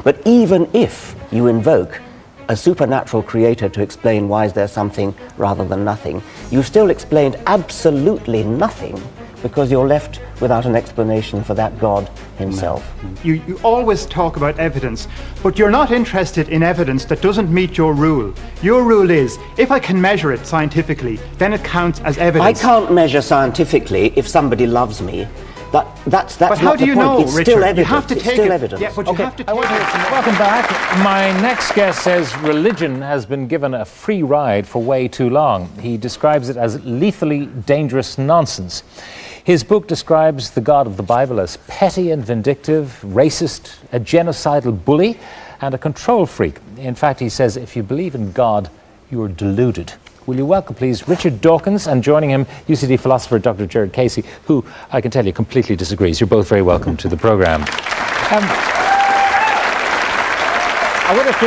But even if you invoke a supernatural creator to explain why is there something rather than nothing, you've still explained absolutely nothing, because you're left without an explanation for that God himself. You always talk about evidence, but you're not interested in evidence that doesn't meet your rule. Your rule is, if I can measure it scientifically, then it counts as evidence. I can't measure scientifically if somebody loves me. That's but how not do you the point. know, It's Richard? still evidence. You have to it's take still it. evidence. Yeah, but you have to take it. Welcome back. My next guest says religion has been given a free ride for way too long. He describes it as lethally dangerous nonsense. His book describes the God of the Bible as petty and vindictive, racist, a genocidal bully, and a control freak. In fact, he says, if you believe in God, you're deluded. Will you welcome, please, Richard Dawkins, and joining him, UCD philosopher Dr. Gerard Casey, who, I can tell you, completely disagrees. You're both very welcome to the programme. I wonder if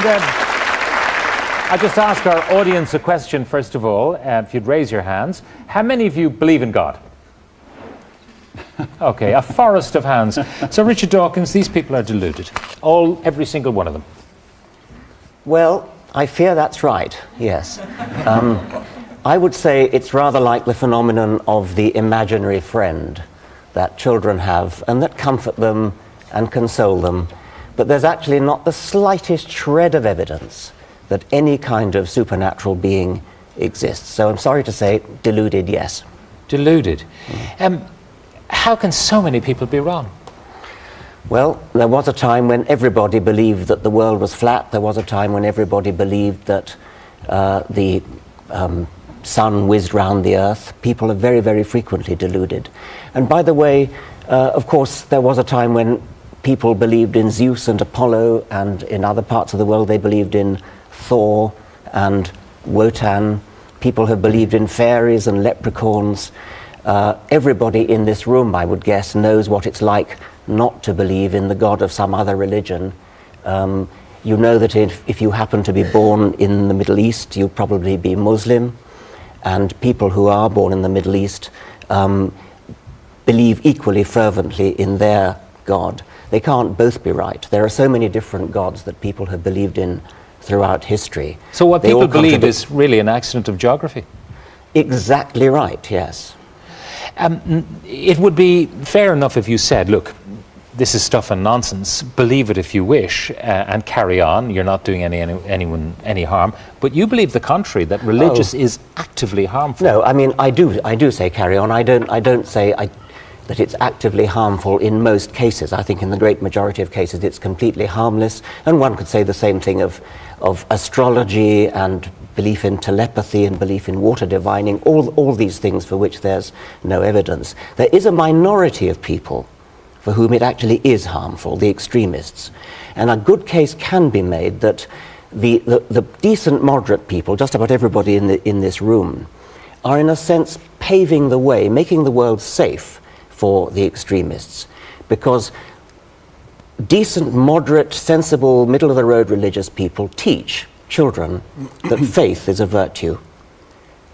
I'll just ask our audience a question, first of all, if you'd raise your hands. How many of you believe in God? Okay, a forest of hands. So, Richard Dawkins, these people are deluded. Every single one of them. Well, I fear that's right, yes. I would say it's rather like the phenomenon of the imaginary friend that children have and that comfort them and console them. But there's actually not the slightest shred of evidence that any kind of supernatural being exists. So I'm sorry to say, deluded, yes. Deluded. How can so many people be wrong? Well, there was a time when everybody believed that the world was flat. There was a time when everybody believed that the sun whizzed round the earth. People are very, very frequently deluded. And by the way, of course, there was a time when people believed in Zeus and Apollo, and in other parts of the world they believed in Thor and Wotan. People have believed in fairies and leprechauns. Everybody in this room, I would guess, knows what it's like not to believe in the God of some other religion. You know that if you happen to be born in the Middle East, you'll probably be Muslim, and people who are born in the Middle East believe equally fervently in their God. They can't both be right. There are so many different gods that people have believed in throughout history. So what people believe is really an accident of geography? Exactly right, yes. It would be fair enough if you said, look, this is stuff and nonsense, believe it if you wish, and carry on, you're not doing anyone any harm, but you believe the contrary, that religious is actively harmful. No, I mean, I do say carry on. I don't say that it's actively harmful in most cases. I think in the great majority of cases it's completely harmless, and one could say the same thing of astrology and belief in telepathy and belief in water divining, all these things for which there's no evidence. There is a minority of people for whom it actually is harmful, the extremists. And a good case can be made that the decent, moderate people, just about everybody in this room, are in a sense paving the way, making the world safe for the extremists. Because decent, moderate, sensible, middle-of-the-road religious people teach children that faith is a virtue.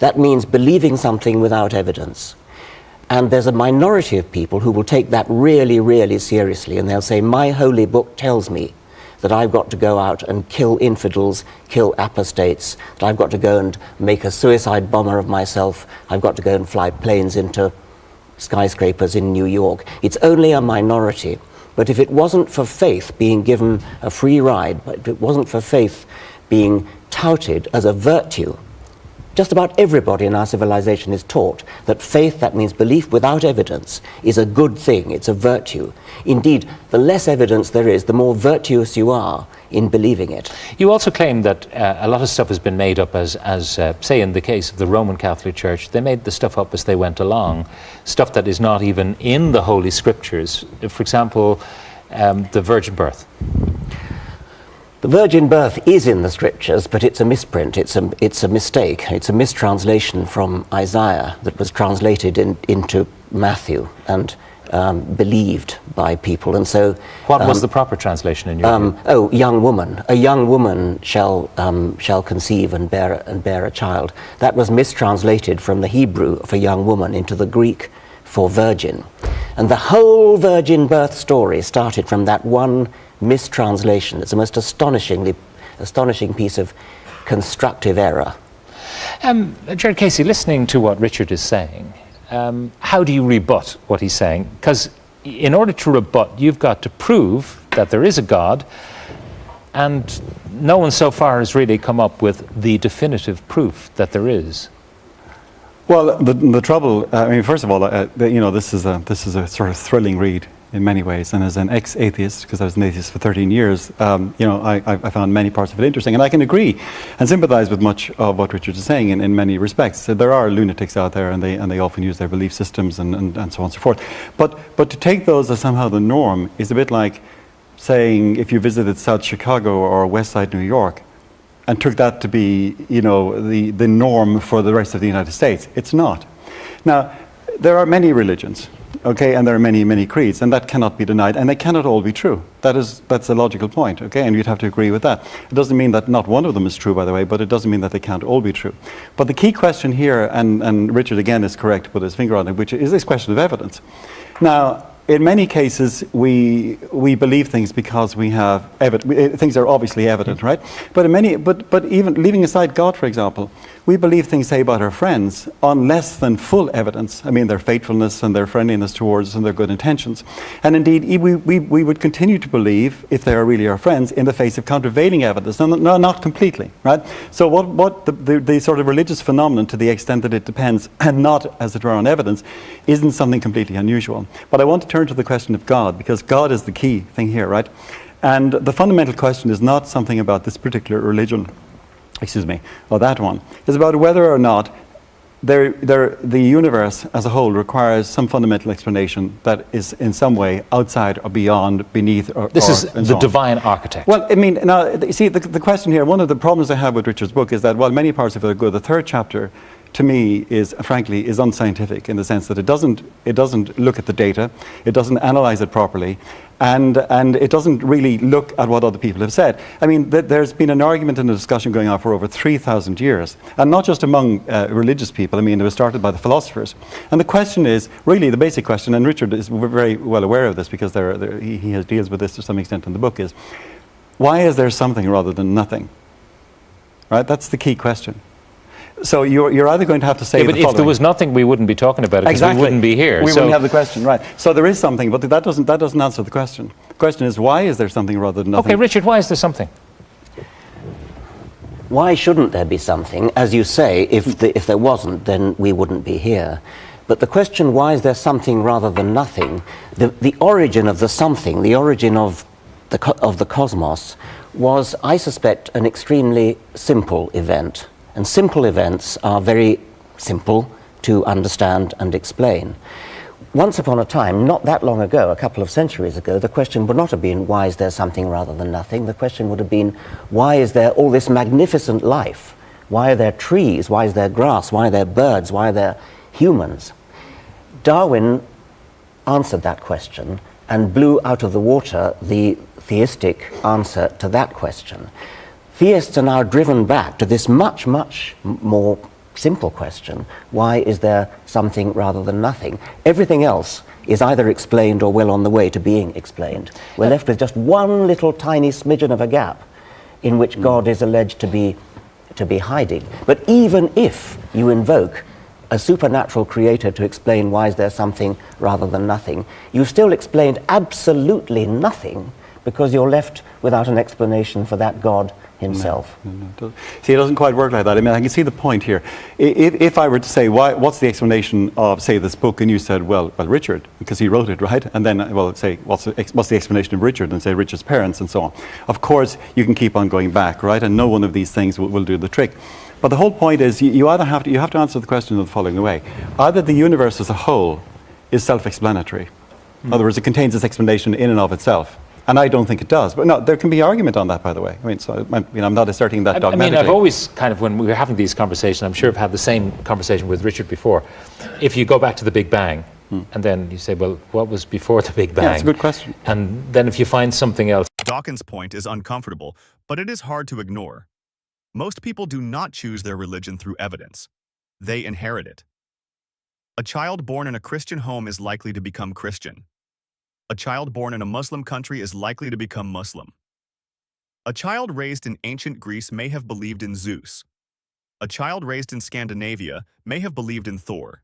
That means believing something without evidence. And there's a minority of people who will take that really, really seriously, and they'll say, my holy book tells me that I've got to go out and kill infidels, kill apostates, that I've got to go and make a suicide bomber of myself, I've got to go and fly planes into skyscrapers in New York. It's only a minority. But if it wasn't for faith being given a free ride, but if it wasn't for faith being touted as a virtue, just about everybody in our civilization is taught that faith, that means belief without evidence, is a good thing, it's a virtue. Indeed, the less evidence there is, the more virtuous you are in believing it. You also claim that a lot of stuff has been made up as say in the case of the Roman Catholic Church, they made the stuff up as they went along, stuff that is not even in the Holy Scriptures. For example, the virgin birth. The virgin birth is in the Scriptures, but it's a misprint, it's a mistake, it's a mistranslation from Isaiah that was translated into Matthew and believed by people. And so, what was the proper translation in your view? Young woman. A young woman shall conceive and bear a child. That was mistranslated from the Hebrew for young woman into the Greek for virgin. And the whole virgin birth story started from that one mistranslation. It's a most astonishing piece of constructive error. Jared Casey, listening to what Richard is saying, how do you rebut what he's saying? Because in order to rebut, you've got to prove that there is a God, and no one so far has really come up with the definitive proof that there is. Well, the trouble, I mean, first of all, this is a sort of thrilling read in many ways, and as an ex-atheist, because I was an atheist for 13 years, I found many parts of it interesting, and I can agree and sympathize with much of what Richard is saying in many respects. So there are lunatics out there, and they often use their belief systems and so on and so forth. But to take those as somehow the norm is a bit like saying if you visited South Chicago or West Side New York and took that to be, the norm for the rest of the United States. It's not. Now, there are many religions, okay, and there are many creeds, and that cannot be denied, and they cannot all be true. That's a logical point, okay, and you'd have to agree with that. It doesn't mean that not one of them is true, by the way, but it doesn't mean that they can't all be true. But the key question here, and Richard again is correct to put his finger on it, which is this question of evidence. Now, in many cases, we believe things because we have things are obviously evident, right? But even leaving aside God, for example, we believe things, say, about our friends on less than full evidence. I mean, their faithfulness and their friendliness towards us and their good intentions. And indeed, we would continue to believe, if they are really our friends, in the face of countervailing evidence. No, not completely, right? So what the sort of religious phenomenon, to the extent that it depends, and not, as it were, on evidence, isn't something completely unusual. But I want to turn to the question of God, because God is the key thing here, right? And the fundamental question is not something about this particular religion, or that one. It's about whether or not the universe as a whole requires some fundamental explanation that is in some way outside or beyond, beneath, or this is and the so on. divine architect. Well, I mean, now, you see, the question here, one of the problems I have with Richard's book is that while many parts of it are good, the third chapter, to me, is frankly unscientific in the sense that it doesn't look at the data, it doesn't analyze it properly, and it doesn't really look at what other people have said. I mean, there's been an argument and a discussion going on for over 3,000 years, and not just among religious people. I mean, it was started by the philosophers. And the question is, really the basic question, and Richard is very well aware of this because he deals with this to some extent in the book, is why is there something rather than nothing? Right? That's the key question. So you're either going to have to say but if there was nothing, we wouldn't be talking about it, because exactly. we wouldn't be here. We wouldn't have the question, right? So there is something, but that doesn't answer the question. The question is, why is there something rather than nothing? Okay, Richard, why is there something? Why shouldn't there be something? As you say, if there wasn't, then we wouldn't be here. But the question, why is there something rather than nothing, the origin of the something, the origin of the cosmos, was, I suspect, an extremely simple event. And simple events are very simple to understand and explain. Once upon a time, not that long ago, a couple of centuries ago, the question would not have been, why is there something rather than nothing? The question would have been, why is there all this magnificent life? Why are there trees? Why is there grass? Why are there birds? Why are there humans? Darwin answered that question and blew out of the water the theistic answer to that question. Theists are now driven back to this much more simple question, why is there something rather than nothing? Everything else is either explained or well on the way to being explained. We're left with just one little tiny smidgen of a gap in which God is alleged to be hiding. But even if you invoke a supernatural creator to explain why is there something rather than nothing, you've still explained absolutely nothing, because you're left without an explanation for that God himself. No. See, it doesn't quite work like that. I mean, I can see the point here. If I were to say, what's the explanation of, say, this book, and you said, well, Richard, because he wrote it, right? And then, say, what's the explanation of Richard, and say Richard's parents, and so on. Of course, you can keep on going back, right? And no one of these things will do the trick. But the whole point is, you have to answer the question in the following way. Either the universe as a whole is self-explanatory. In other words, it contains its explanation in and of itself. And I don't think it does. But no, there can be argument on that, by the way. I mean, I'm not asserting that dogmatically. I've always kind of, when we were having these conversations, I'm sure I've had the same conversation with Richard before. If you go back to the Big Bang, and then you say, well, what was before the Big Bang? Yeah, it's a good question. And then if you find something else. Dawkins' point is uncomfortable, but it is hard to ignore. Most people do not choose their religion through evidence. They inherit it. A child born in a Christian home is likely to become Christian. A child born in a Muslim country is likely to become Muslim. A child raised in ancient Greece may have believed in Zeus. A child raised in Scandinavia may have believed in Thor.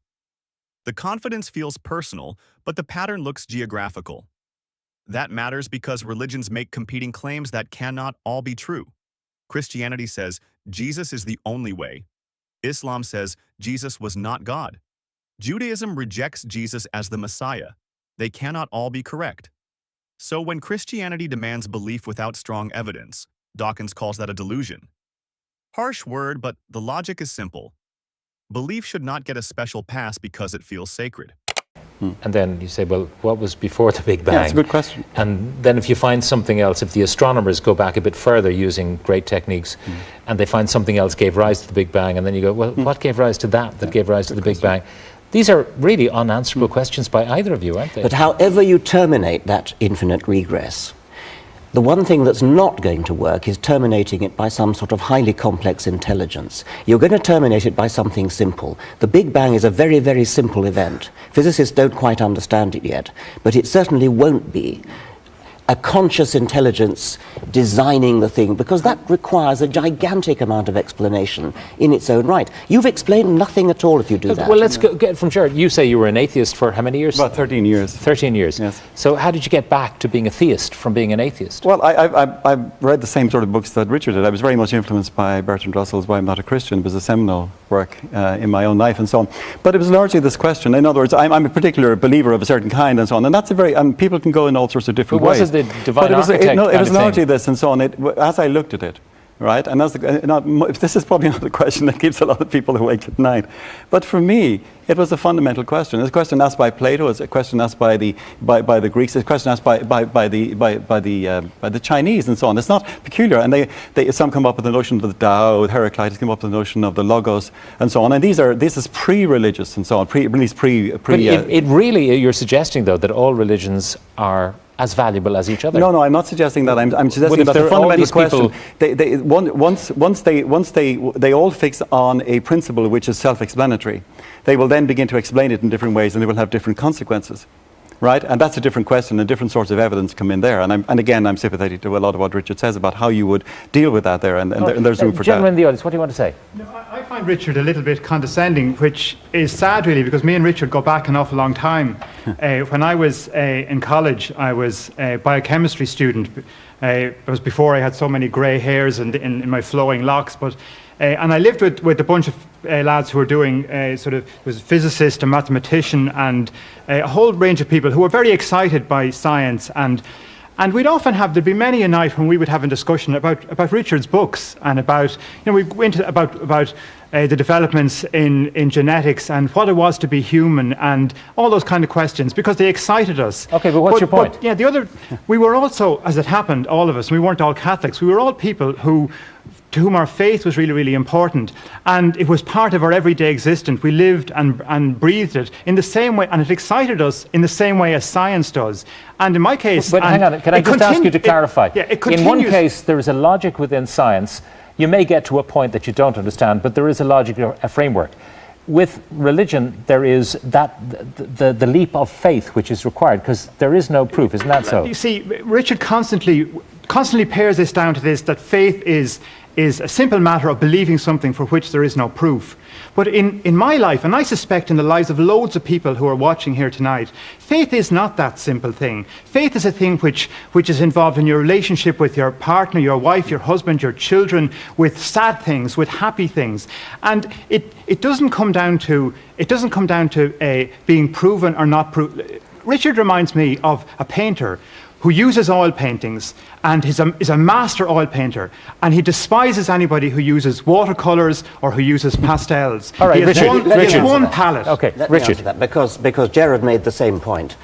The confidence feels personal, but the pattern looks geographical. That matters because religions make competing claims that cannot all be true. Christianity says Jesus is the only way. Islam says Jesus was not God. Judaism rejects Jesus as the Messiah. They cannot all be correct. So when Christianity demands belief without strong evidence, Dawkins calls that a delusion. Harsh word, but the logic is simple. Belief should not get a special pass because it feels sacred. And then you say, well, what was before the Big Bang? Yeah, it's a good question. And then if you find something else, if the astronomers go back a bit further using great techniques, and they find something else gave rise to the Big Bang, and then you go, well, what gave rise to that gave rise to the Big Bang? These are really unanswerable questions by either of you, aren't they? But however you terminate that infinite regress, the one thing that's not going to work is terminating it by some sort of highly complex intelligence. You're going to terminate it by something simple. The Big Bang is a very, very simple event. Physicists don't quite understand it yet, but it certainly won't be a conscious intelligence designing the thing, because that requires a gigantic amount of explanation in its own right. You've explained nothing at all if you do that. Well, let's get from Jared. You say you were an atheist for how many years? About 13 years. 13 years. Yes. So how did you get back to being a theist from being an atheist? Well, I read the same sort of books that Richard did. I was very much influenced by Bertrand Russell's Why I'm Not a Christian. It was a seminal work in my own life and so on. But it was largely this question. In other words, I'm a particular believer of a certain kind and so on. And that's a very, and people can go in all sorts of different ways. Was it the divine architect? It was largely thing? this and so on. As I looked at it, right, and this is probably not a question that keeps a lot of people awake at night, but for me, it was a fundamental question. It's a question asked by Plato. It's a question asked by the Greeks. It's a question asked by the Chinese and so on. It's not peculiar. And some come up with the notion of the Tao. Heraclitus came up with the notion of the Logos and so on. And this is pre-religious and so on. It really, you're suggesting though that all religions are as valuable as each other. No, I'm not suggesting that. I'm suggesting that the fundamental question, once they all fix on a principle which is self-explanatory, they will then begin to explain it in different ways, and they will have different consequences, right? And that's a different question, and different sorts of evidence come in there. And again, I'm sympathetic to a lot of what Richard says about how you would deal with that there, and there's room for that. Gentlemen in the audience, what do you want to say? No, I find Richard a little bit condescending, which is sad really, because me and Richard go back an awful long time. When I was in college, I was a biochemistry student. It was before I had so many grey hairs and in my flowing locks, but and I lived with a bunch of lads who were doing was a physicist, a mathematician, and a whole range of people who were very excited by science. And we'd often there'd be many a night when we would have a discussion about Richard's books and about, we went about the developments in genetics and what it was to be human and all those kind of questions, because they excited us. Okay, but what's your point? But, yeah, we were also, as it happened, all of us, we weren't all Catholics, we were all people to whom our faith was really, really important. And it was part of our everyday existence. We lived and breathed it in the same way, and it excited us in the same way as science does. And in my case... But hang on, can I just ask you to clarify? It in one case, there is a logic within science. You may get to a point that you don't understand, but there is a logic, a framework. With religion, there is the leap of faith which is required, because there is no proof, isn't that so? You see, Richard constantly pares this down to this, that faith is a simple matter of believing something for which there is no proof. But in my life, and I suspect in the lives of loads of people who are watching here tonight, faith is not that simple thing. Faith is a thing which is involved in your relationship with your partner, your wife, your husband, your children, with sad things, with happy things. And it doesn't come down to being proven or not proven. Richard reminds me of a painter who uses oil paintings and is a master oil painter, and he despises anybody who uses watercolors or who uses pastels. All right, Richard, he has one palette. Okay, Let me answer that, because Jared made the same point.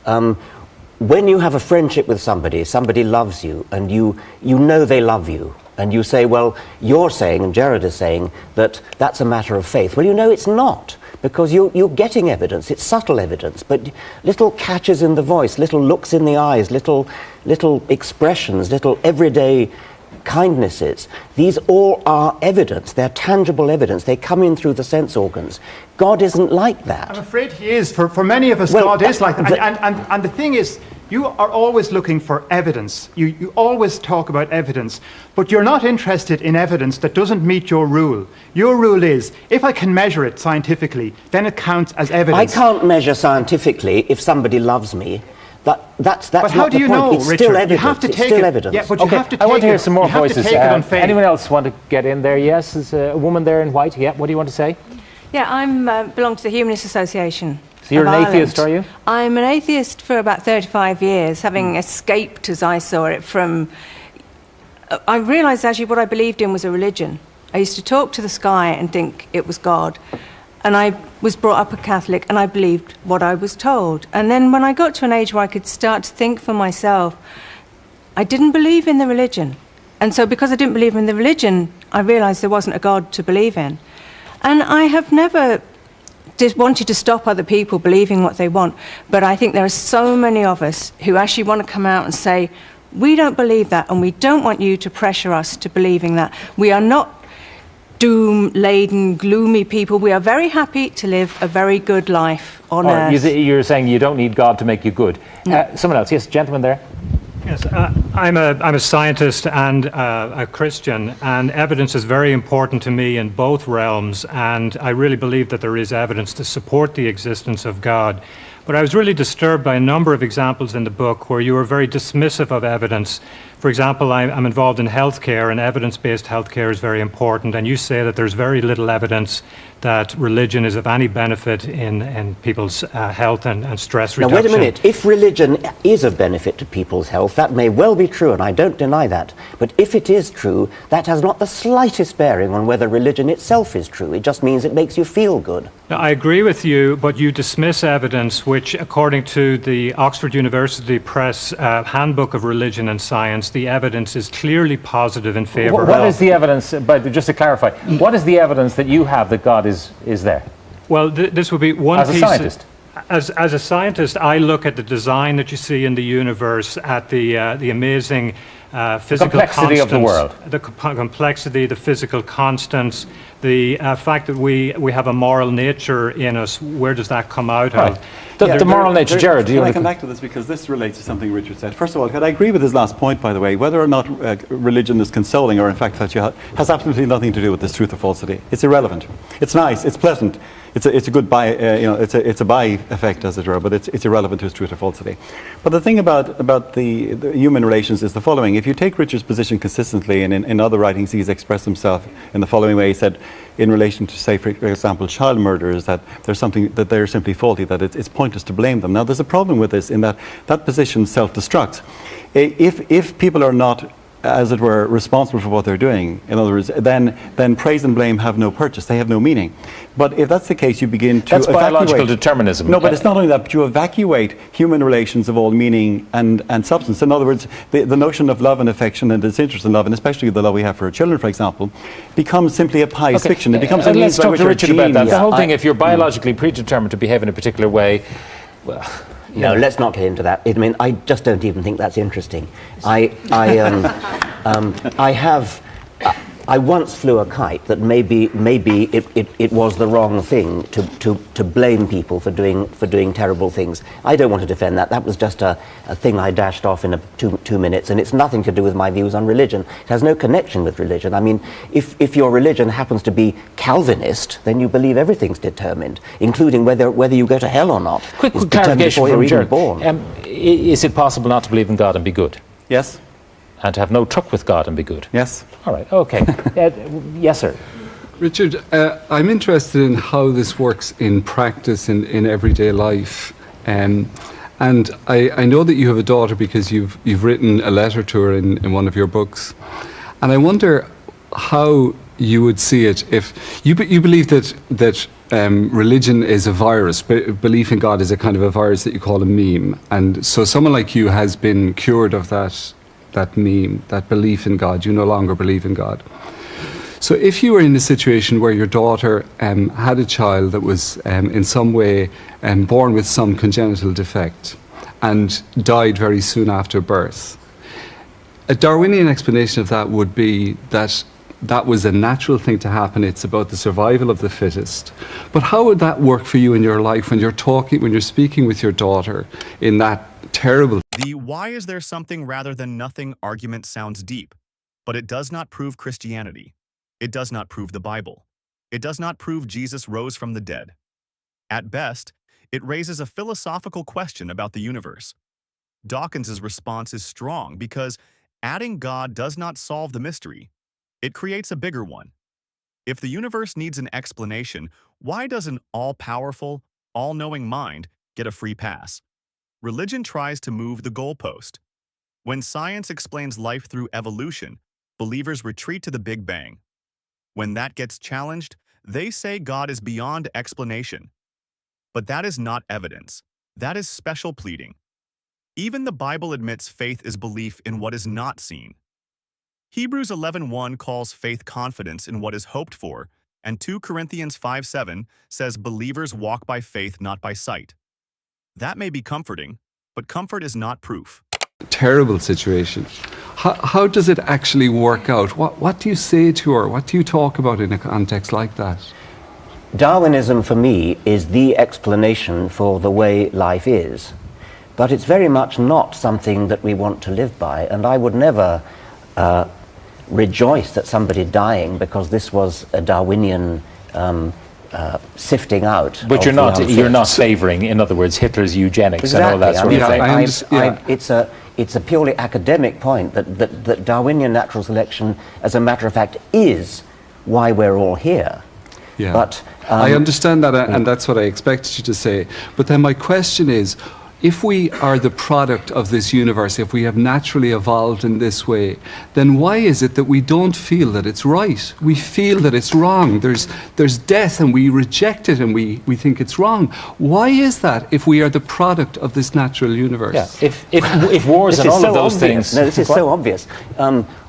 When you have a friendship with somebody loves you, and you know they love you, and you say, well, you're saying, and Jared is saying, that that's a matter of faith. Well, you know it's not, because you're getting evidence. It's subtle evidence, but little catches in the voice, little looks in the eyes, little expressions, little everyday kindnesses. These all are evidence. They're tangible evidence. They come in through the sense organs. God isn't like that. I'm afraid he is. For many of us, God is like that. And the thing is, You are always looking for evidence. You always talk about evidence, but you're not interested in evidence that doesn't meet your rule. Your rule is, if I can measure it scientifically, then it counts as evidence. I can't measure scientifically if somebody loves me. That's but how not do you the point. know, It's Richard? still evidence. You have to It's take still it. evidence. Yeah, but you have to take I want to hear it. some more You have to voices. take it on faith. Anyone else want to get in there? Yes, there's a woman there in white. Yeah, what do you want to say? Yeah, I belong to the Humanist Association. So you're of an atheist, Ireland. are you? I'm an atheist for about 35 years, having escaped, as I saw it, from... I realised actually what I believed in was a religion. I used to talk to the sky and think it was God. And I was brought up a Catholic and I believed what I was told. And then when I got to an age where I could start to think for myself, I didn't believe in the religion. And so because I didn't believe in the religion, I realised there wasn't a God to believe in. And I have never just wanted to stop other people believing what they want. But I think there are so many of us who actually want to come out and say, we don't believe that and we don't want you to pressure us to believing that. We are not doom-laden, gloomy people. We are very happy to live a very good life on earth. You're saying you don't need God to make you good. No. Someone else, yes, gentleman there. Yes, I'm a scientist and a Christian, and evidence is very important to me in both realms, and I really believe that there is evidence to support the existence of God. But I was really disturbed by a number of examples in the book where you were very dismissive of evidence. For example, I'm involved in healthcare, and evidence-based healthcare is very important, and you say that there's very little evidence that religion is of any benefit in people's health and stress Now, reduction. wait a minute. If religion is of benefit to people's health, that may well be true, and I don't deny that. But if it is true, that has not the slightest bearing on whether religion itself is true. It just means it makes you feel good. Now, I agree with you, but you dismiss evidence which, according to the Oxford University Press Handbook of Religion and Science, the evidence is clearly positive in favour of... What is the evidence, but just to clarify, what is the evidence that you have that God is there? Well, this would be one As a piece... scientist? As a scientist, I look at the design that you see in the universe, at the amazing physical complexity of the world. The complexity, the physical constants, the fact that we have a moral nature in us. Where does that come out of? The moral nature, Jared, do you Can I want come to... back to this because this relates to something Richard said. First of all, could I agree with his last point, by the way, whether or not religion is consoling or in fact that you has absolutely nothing to do with this truth or falsity. It's irrelevant. It's nice. It's pleasant. It's a good by, it's a by effect, as it were, but it's irrelevant to its truth or falsity. But the thing about the human relations is the following. If you take Richard's position consistently, and in other writings he's expressed himself in the following way, he said, in relation to, say, for example, child murderers, that there's something that they're simply faulty, that it's pointless to blame them. Now, there's a problem with this in that position self-destructs. If people are not, as it were, responsible for what they're doing, in other words, then praise and blame have no purchase, they have no meaning. But if that's the case, you begin to That's biological determinism. No, but it's not only that, but you evacuate human relations of all meaning and substance. In other words, the notion of love and affection and disinterest in love, and especially the love we have for our children, for example, becomes simply a pious fiction. It becomes a means Let's by talk which to our Richard about that. genes... The whole thing, if you're biologically predetermined to behave in a particular way, well... No, let's not get into that. I mean, I just don't even think that's interesting. I once flew a kite that maybe it was the wrong thing to blame people for doing terrible things. I don't want to defend that. That was just a thing I dashed off in two minutes, and it's nothing to do with my views on religion. It has no connection with religion. I mean, if your religion happens to be Calvinist, then you believe everything's determined, including whether you go to hell or not. Quick It's determined clarification before you're from even Jared. born. Is it possible not to believe in God and be good? Yes? And to have no truck with God and be good? Yes. All right, okay. Yes, sir. Richard, I'm interested in how this works in practice in everyday life. And I know that you have a daughter because you've written a letter to her in one of your books. And I wonder how you would see it if you believe that religion is a virus, belief in God is a kind of a virus that you call a meme. And so someone like you has been cured of that meme, that belief in God. You no longer believe in God. So if you were in a situation where your daughter had a child that was in some way born with some congenital defect and died very soon after birth, a Darwinian explanation of that would be that that was a natural thing to happen. It's about the survival of the fittest. But how would that work for you in your life when you're speaking with your daughter in that Terrible. The why is there something rather than nothing argument sounds deep, but it does not prove Christianity. It does not prove the Bible. It does not prove Jesus rose from the dead. At best, it raises a philosophical question about the universe. Dawkins' response is strong because adding God does not solve the mystery. It creates a bigger one. If the universe needs an explanation, why does an all-powerful, all-knowing mind get a free pass? Religion tries to move the goalpost. When science explains life through evolution, believers retreat to the Big Bang. When that gets challenged, they say God is beyond explanation. But that is not evidence. That is special pleading. Even the Bible admits faith is belief in what is not seen. Hebrews 11:1 calls faith confidence in what is hoped for, and 2 Corinthians 5:7 says believers walk by faith, not by sight. That may be comforting, but comfort is not proof. Terrible situation. How does it actually work out? What do you say to her? What do you talk about in a context like that? Darwinism, for me, is the explanation for the way life is. But it's very much not something that we want to live by, and I would never rejoice at somebody dying because this was a Darwinian sifting out. But you're not favouring, in other words, Hitler's eugenics exactly. and all that sort of thing. It's a purely academic point that Darwinian natural selection, as a matter of fact, is why we're all here. Yeah. But I understand that, and that's what I expected you to say. But then my question is, if we are the product of this universe, if we have naturally evolved in this way, then why is it that we don't feel that it's right? We feel that it's wrong. There's death and we reject it and we think it's wrong. Why is that if we are the product of this natural universe? Yeah. If wars and all of those things... No, this is so obvious.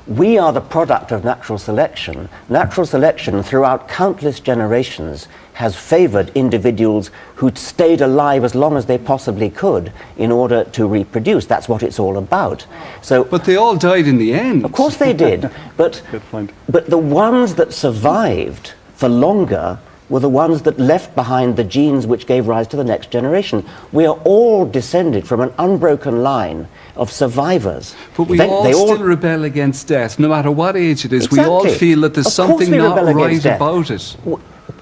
We are the product of natural selection. Natural selection, throughout countless generations, has favoured individuals who'd stayed alive as long as they possibly could in order to reproduce. That's what it's all about. So, but they all died in the end. Of course they did. But the ones that survived for longer were the ones that left behind the genes which gave rise to the next generation. We are all descended from an unbroken line of survivors. But we all still rebel against death, no matter what age it is. Exactly. We all feel that there's something not right about it.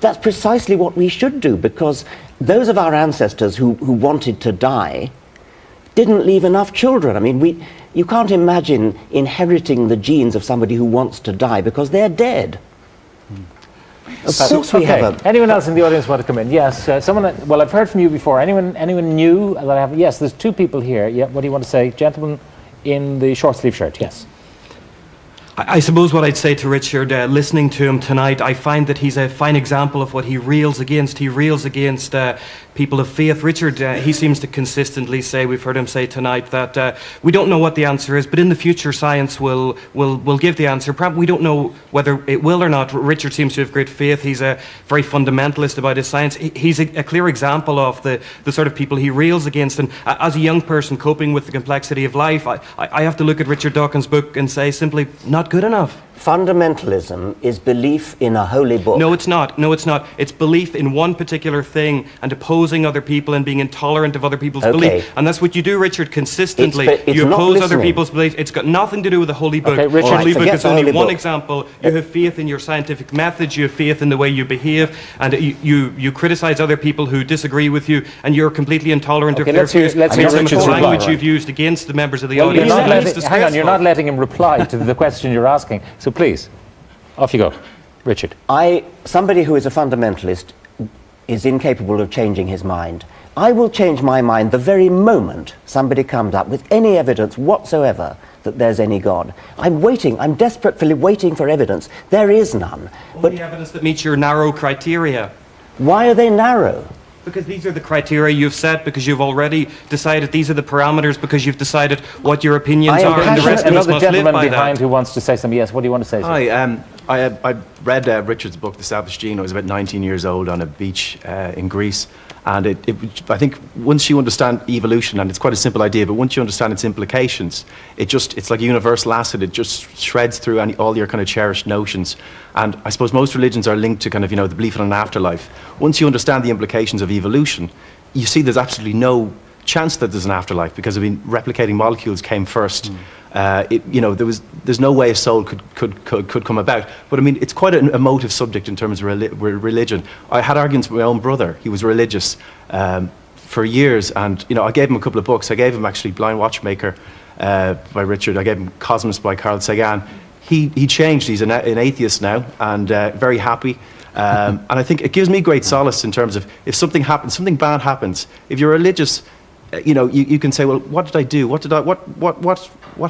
That's precisely what we should do, because those of our ancestors who wanted to die didn't leave enough children. I mean, you can't imagine inheriting the genes of somebody who wants to die because they're dead. Of course we have Anyone else in the audience want to come in? Yes, someone. Well, I've heard from you before. Anyone new that I have? Yes, there's two people here. Yeah, what do you want to say, gentleman in the short sleeve shirt? Yes. I suppose what I'd say to Richard, listening to him tonight, I find that he's a fine example of what he rails against. He rails against people of faith. Richard, he seems to consistently say, we've heard him say tonight, that we don't know what the answer is, but in the future science will give the answer. Perhaps we don't know whether it will or not. Richard seems to have great faith. He's a very fundamentalist about his science. He's a clear example of the sort of people he rails against. And as a young person coping with the complexity of life, I have to look at Richard Dawkins' book and say simply, not good enough. Fundamentalism is belief in a holy book. No, it's not. No, it's not. It's belief in one particular thing and opposing other people and being intolerant of other people's belief. And that's what you do, Richard, consistently. You oppose other people's beliefs. It's got nothing to do with the holy book. Okay, Richard, the holy book is only one example. You have faith in your scientific methods. You have faith in the way you behave. And you criticize other people who disagree with you. And you're completely intolerant of their views. Let's hear Richard's language you've used against the members of the audience. Hang on, you're not letting him reply to the question you're asking. So please, off you go. Richard. Somebody who is a fundamentalist is incapable of changing his mind. I will change my mind the very moment somebody comes up with any evidence whatsoever that there's any God. I'm desperately waiting for evidence. There is none. Only evidence that meets your narrow criteria. Why are they narrow? Because these are the criteria you've set, because you've already decided these are the parameters, because you've decided what your opinions are, and the rest of us must live by behind who wants to say something. Yes, what do you want to say? Hi, I read Richard's book, The Savage Gene. I was about 19 years old on a beach in Greece. And I think once you understand evolution, and it's quite a simple idea, but once you understand its implications, it's like a universal acid. It just shreds through all your kind of cherished notions. And I suppose most religions are linked to kind of, the belief in an afterlife. Once you understand the implications of evolution, you see there's absolutely no chance that there's an afterlife, because I mean, replicating molecules came first. There's no way a soul could come about. But I mean, it's quite an emotive subject in terms of religion. I had arguments with my own brother. He was religious for years, and I gave him a couple of books. I gave him actually Blind Watchmaker by Richard. I gave him Cosmos by Carl Sagan. He changed. He's an atheist now, and very happy. And I think it gives me great solace in terms of, if something happens, something bad happens. If you're religious, you can say, well, what did I do? What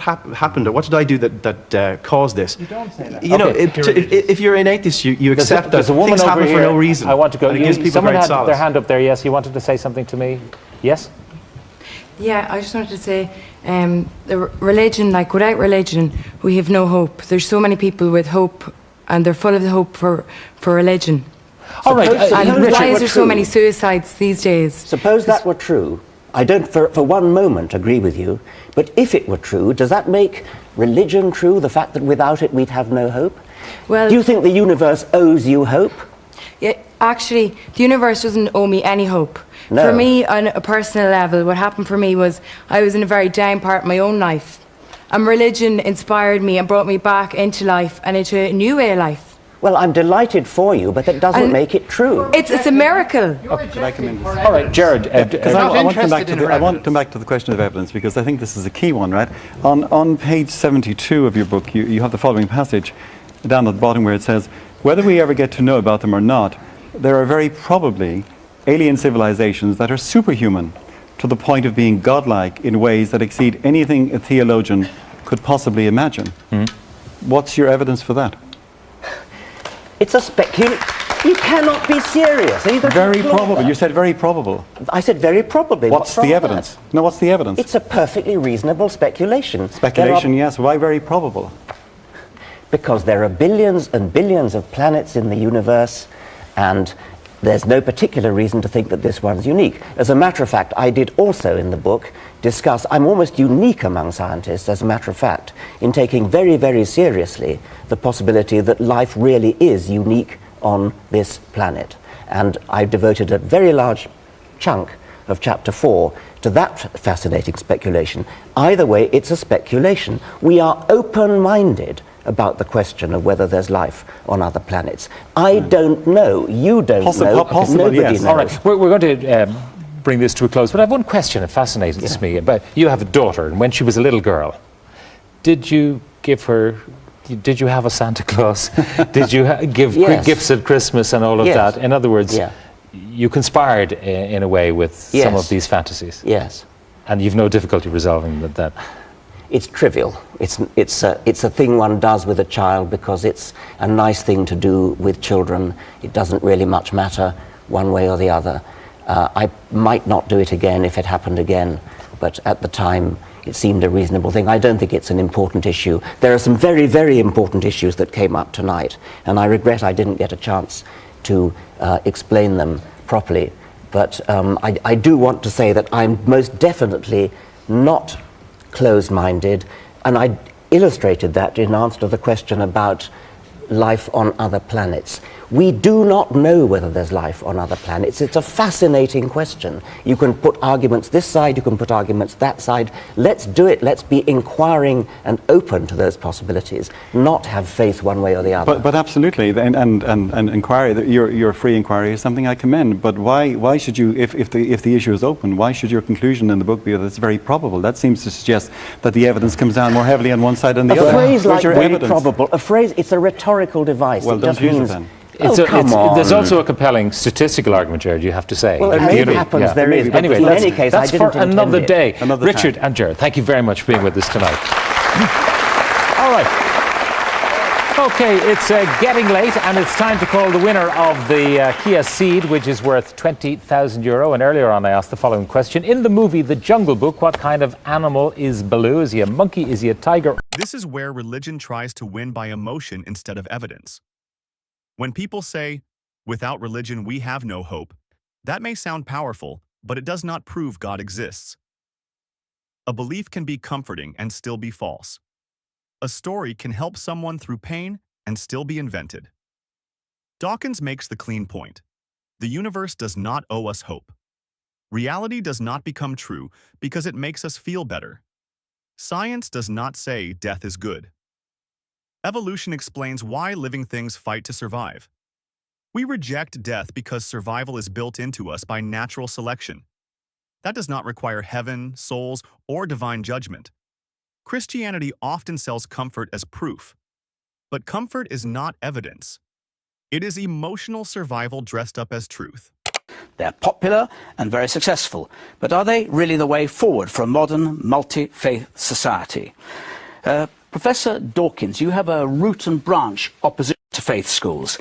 happened, or what did I do that caused this? You don't say that. If you're an atheist, you accept that things happen for no reason. I want to go. And it gives people Someone great had solace. their hand up there. Yes, you wanted to say something to me. Yes. Yeah, I just wanted to say, the religion, like without religion, we have no hope. There's so many people with hope, and they're full of the hope for religion. All right. And Richard, why is there so many suicides these days? Suppose that were true. I don't for one moment agree with you, but if it were true, does that make religion true, the fact that without it we'd have no hope? Well, Do you think the universe owes you hope? yeah, actually, the universe doesn't owe me any hope. No. For me, on a personal level, what happened for me was I was in a very down part of my own life. And religion inspired me and brought me back into life and into a new way of life. Well, I'm delighted for you, but that doesn't And make it true. It's a miracle. Could I come in? All right, Jared. Because I want to come back to interested I in want to come back to the question of evidence, because I think this is a key one, right? On page 72 of your book, you have the following passage down at the bottom where it says, whether we ever get to know about them or not, there are very probably alien civilizations that are superhuman to the point of being godlike in ways that exceed anything a theologian could possibly imagine. What's your evidence for that? It's a You cannot be serious. Are you going to Very applaud probable. that? You said very probable. I said very probably. What's wrong the with evidence? that? No, what's the evidence? It's a perfectly reasonable speculation. Speculation, yes. Why very probable? Because there are billions and billions of planets in the universe, and there's no particular reason to think that this one's unique. As a matter of fact, I did also in the book discuss, I'm almost unique among scientists, as a matter of fact, in taking very, very seriously the possibility that life really is unique on this planet. And I devoted a very large chunk of chapter 4 to that fascinating speculation. Either way, it's a speculation. We are open-minded about the question of whether there's life on other planets. I don't know. You don't know. Nobody knows. All right, we're going to bring this to a close, but I have one question that fascinates me. But you have a daughter, and when she was a little girl, did you have a Santa Claus? Did you give Yes. gifts at Christmas and all of Yes. that? In other words, Yeah. you conspired in a way with some of these fantasies. Yes. And you've no difficulty resolving that. It's trivial. It's a thing one does with a child because it's a nice thing to do with children. It doesn't really much matter one way or the other. I might not do it again if it happened again, but at the time it seemed a reasonable thing. I don't think it's an important issue. There are some very, very important issues that came up tonight, and I regret I didn't get a chance to explain them properly. But I do want to say that I'm most definitely not closed-minded, and I illustrated that in answer to the question about life on other planets. We do not know whether there's life on other planets. It's a fascinating question. You can put arguments this side, you can put arguments that side. Let's do it. Let's be inquiring and open to those possibilities, not have faith one way or the other. But absolutely, and inquiry, your free inquiry is something I commend. But why should you, if the issue is open, why should your conclusion in the book be that it's very probable? That seems to suggest that the evidence comes down more heavily on one side than the other. A phrase like your very evidence? probable, it's a rhetorical device. Well, it don't just use it means, then. Come on. There's also a compelling statistical argument, Jared, you have to say. Well, it happens there is, but Anyway, in that's, any case, that's I didn't for another intend day. Another Richard time. and Jared, thank you very much for being with us tonight. All right. Okay, it's getting late, and it's time to call the winner of the Kia Ceed, which is worth €20,000. And earlier on, I asked the following question. In the movie The Jungle Book, what kind of animal is Baloo? Is he a monkey? Is he a tiger? This is where religion tries to win by emotion instead of evidence. When people say, "Without religion, we have no hope," that may sound powerful, but it does not prove God exists. A belief can be comforting and still be false. A story can help someone through pain and still be invented. Dawkins makes the clean point. The universe does not owe us hope. Reality does not become true because it makes us feel better. Science does not say death is good. Evolution explains why living things fight to survive. We reject death because survival is built into us by natural selection. That does not require heaven, souls, or divine judgment. Christianity often sells comfort as proof. But comfort is not evidence. It is emotional survival dressed up as truth. They're popular and very successful, but are they really the way forward for a modern, multi-faith society? Professor Dawkins, you have a root and branch opposition to faith schools.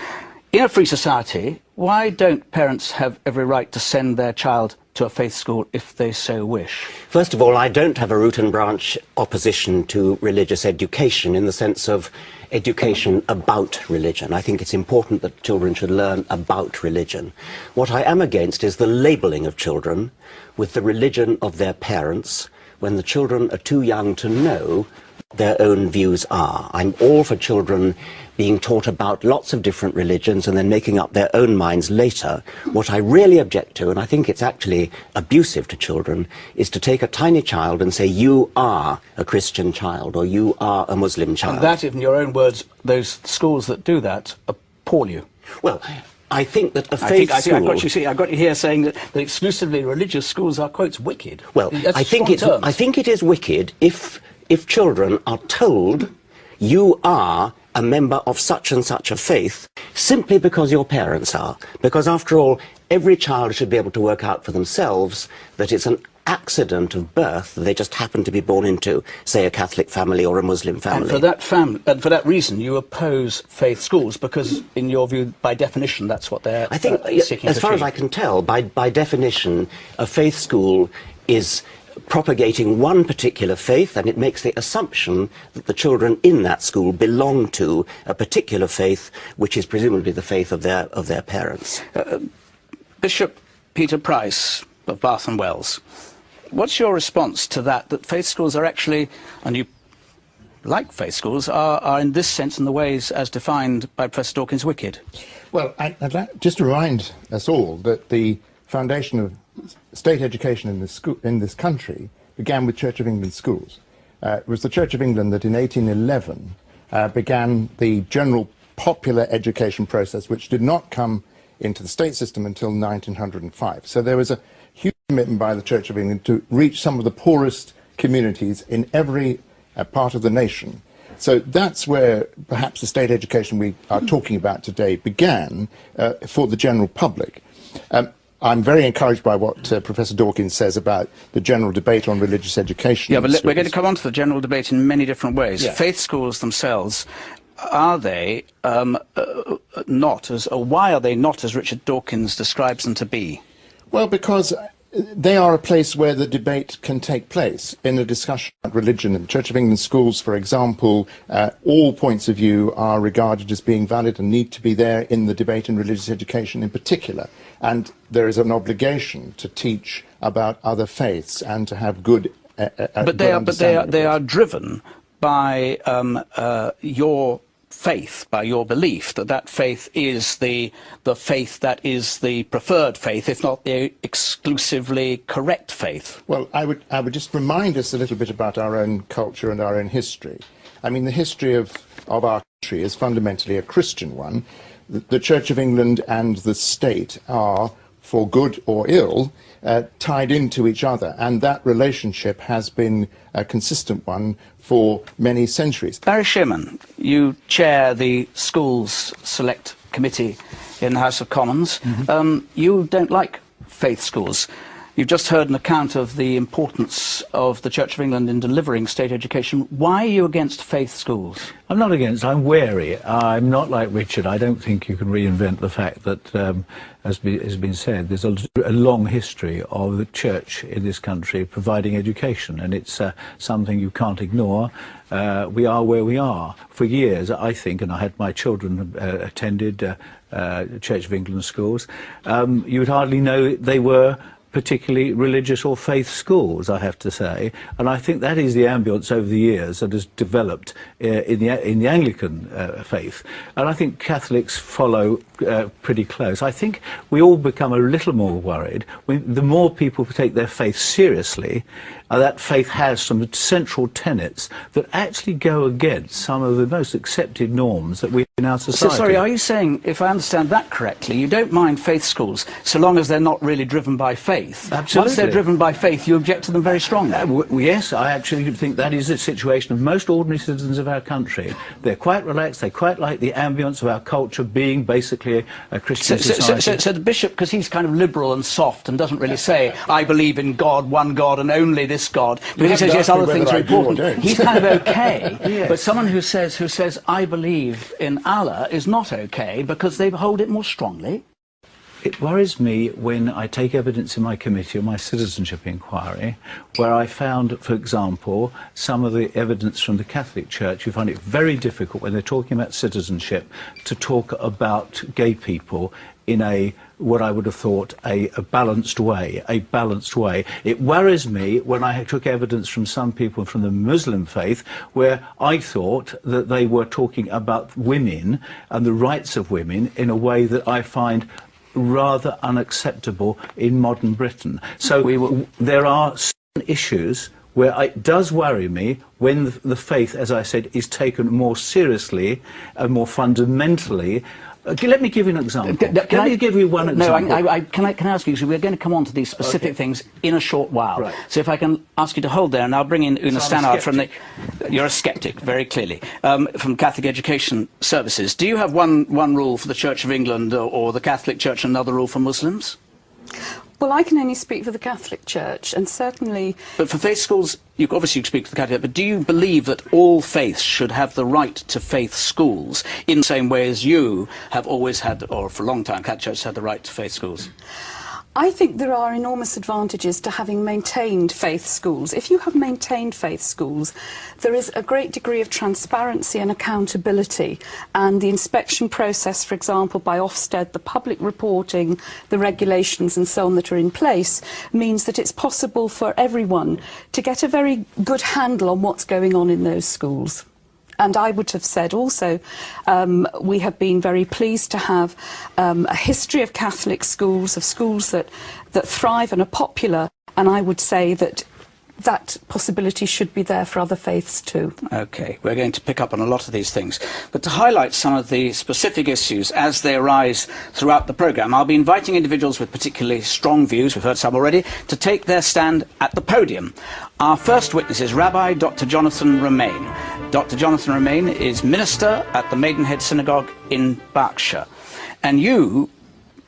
In a free society, why don't parents have every right to send their child to a faith school if they so wish? First of all, I don't have a root and branch opposition to religious education in the sense of education about religion. I think it's important that children should learn about religion. What I am against is the labelling of children with the religion of their parents when the children are too young to know what their own views are. I'm all for children being taught about lots of different religions and then making up their own minds later. What I really object to, and I think it's actually abusive to children, is to take a tiny child and say, you are a Christian child or you are a Muslim child. And that, in your own words, those schools that do that appall you. Well, I think that a faith school... I got you here saying that exclusively religious schools are, quotes, wicked. Well, I think it is wicked if children are told you are a member of such and such a faith simply because your parents are. Because after all, every child should be able to work out for themselves that it's an accident of birth that they just happen to be born into, say, a Catholic family or a Muslim family. And for that reason, you oppose faith schools because, in your view, by definition, that's what they're seeking to achieve. As far as I can tell, by definition, a faith school is propagating one particular faith, and it makes the assumption that the children in that school belong to a particular faith, which is presumably the faith of their parents. Bishop Peter Price of Bath and Wells, what's your response to that faith schools are actually, and you like faith schools, are in this sense, in the ways as defined by Professor Dawkins, wicked? Well, I'd like just to remind us all that the foundation of state education in this country began with Church of England schools. It was the Church of England that in 1811 began the general popular education process, which did not come into the state system until 1905. So there was a huge commitment by the Church of England to reach some of the poorest communities in every part of the nation. So that's where perhaps the state education we are talking about today began for the general public. I'm very encouraged by what Professor Dawkins says about the general debate on religious education. Yeah, but we're going to come on to the general debate in many different ways. Yeah. Faith schools themselves, are they not as, or why are they not as Richard Dawkins describes them to be? Well, because they are a place where the debate can take place in a discussion about religion. In the Church of England schools, for example, all points of view are regarded as being valid and need to be there in the debate in religious education in particular. And there is an obligation to teach about other faiths and to have good But they are driven by your faith, by your belief that faith is the faith that is the preferred faith, if not the exclusively correct faith. Well, I would just remind us a little bit about our own culture and our own history. I mean, the history of our country is fundamentally a Christian one. The Church of England and the state are, for good or ill, tied into each other, and that relationship has been a consistent one for many centuries. Barry Shearman, you chair the Schools Select Committee in the House of Commons. Mm-hmm. You don't like faith schools. You've just heard an account of the importance of the Church of England in delivering state education. Why are you against faith schools? I'm not against, I'm wary. I'm not like Richard. I don't think you can reinvent the fact that, as has been said, there's a long history of the church in this country providing education, and it's something you can't ignore. We are where we are. For years, I think, and I had my children attended Church of England schools, you would hardly know they were particularly religious or faith schools, I have to say. And I think that is the ambience over the years that has developed in the Anglican faith. And I think Catholics follow pretty close. I think we all become a little more worried the more people take their faith seriously. That faith has some central tenets that actually go against some of the most accepted norms that we have in our society. So, sorry, are you saying, if I understand that correctly, you don't mind faith schools so long as they're not really driven by faith? Absolutely. Once they're driven by faith, you object to them very strongly? Yes, I actually think that is the situation of most ordinary citizens of our country. They're quite relaxed, they quite like the ambience of our culture being basically a Christian society. So the bishop, because he's kind of liberal and soft and doesn't really say, I believe in God, one God, and only this God, but he says, yes, other things are important. He's kind of okay. Yes. But someone who says, I believe in Allah is not okay because they hold it more strongly. It worries me when I take evidence in my committee or my citizenship inquiry where I found, for example, some of the evidence from the Catholic Church who find it very difficult when they're talking about citizenship to talk about gay people in what I would have thought a balanced way, It worries me when I took evidence from some people from the Muslim faith where I thought that they were talking about women and the rights of women in a way that I find rather unacceptable in modern Britain. So there are certain issues where it does worry me when the faith, as I said, is taken more seriously and more fundamentally. Let me give you an example. Can I give you one example? No, can I ask you, so we're going to come on to these specific things in a short while. Right. So if I can ask you to hold there, and I'll bring in Una Stannard from the... You're a skeptic, very clearly, from Catholic Education Services. Do you have one rule for the Church of England or the Catholic Church and another rule for Muslims? Well, I can only speak for the Catholic Church, and certainly... But for faith schools, you obviously speak for the Catholic, but do you believe that all faiths should have the right to faith schools in the same way as you have always had, or for a long time, Catholic Church has had the right to faith schools? I think there are enormous advantages to having maintained faith schools. If you have maintained faith schools, there is a great degree of transparency and accountability, and the inspection process, for example, by Ofsted, the public reporting, the regulations and so on that are in place, means that it's possible for everyone to get a very good handle on what's going on in those schools. And I would have said also, we have been very pleased to have a history of Catholic schools, of schools that thrive and are popular, and I would say that that possibility should be there for other faiths too. Okay, we're going to pick up on a lot of these things. But to highlight some of the specific issues as they arise throughout the programme, I'll be inviting individuals with particularly strong views, we've heard some already, to take their stand at the podium. Our first witness is Rabbi Dr. Jonathan Romaine. Dr. Jonathan Romaine is minister at the Maidenhead Synagogue in Berkshire. And you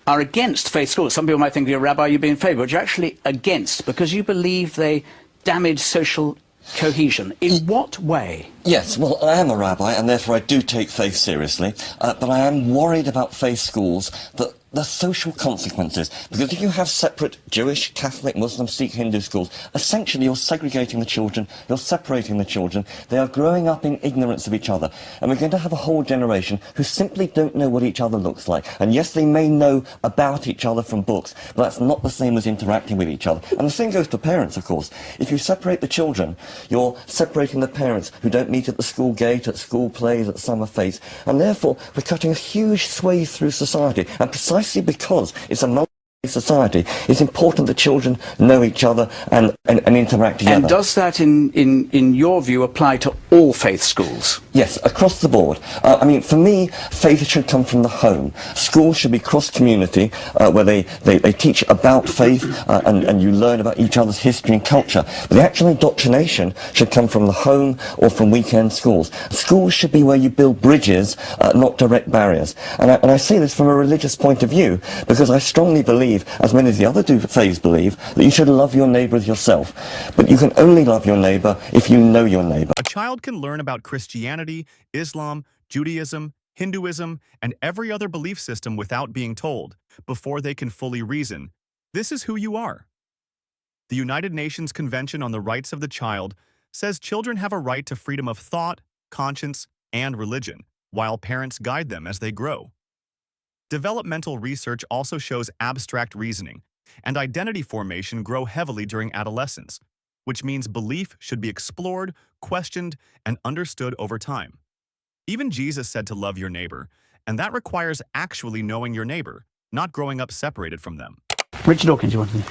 are against faith schools. Some people might think you're a rabbi, you'd be in favour, but you're actually against because you believe they damage social cohesion. In what way? Yes, well, I am a rabbi, and therefore I do take faith seriously, but I am worried about faith schools, that the social consequences, because if you have separate Jewish, Catholic, Muslim, Sikh, Hindu schools, essentially you're segregating the children, you're separating the children, they are growing up in ignorance of each other, and we're going to have a whole generation who simply don't know what each other looks like. And yes, they may know about each other from books, but that's not the same as interacting with each other. And the same goes to parents, of course. If you separate the children, you're separating the parents who don't meet at the school gate, at school plays, at summer fetes, and therefore we're cutting a huge swathe through society, and precisely because it's a multi-society, it's important that children know each other and interact together. And does that, in your view, apply to all faith schools? Yes, across the board. I mean, for me, faith should come from the home. Schools should be cross-community, where they teach about faith and you learn about each other's history and culture. But the actual indoctrination should come from the home or from weekend schools. Schools should be where you build bridges, not direct barriers. And I say this from a religious point of view, because I strongly believe, as many of the other faiths believe, that you should love your neighbour as yourself. But you can only love your neighbour if you know your neighbour. A child can learn about Christianity, Islam, Judaism, Hinduism, and every other belief system without being told, before they can fully reason. This is who you are. The United Nations Convention on the Rights of the Child says children have a right to freedom of thought, conscience, and religion, while parents guide them as they grow. Developmental research also shows abstract reasoning. and identity formation grow heavily during adolescence, which means belief should be explored, questioned, and understood over time. Even Jesus said to love your neighbor, and that requires actually knowing your neighbor, not growing up separated from them. Richard Dawkins, you want to...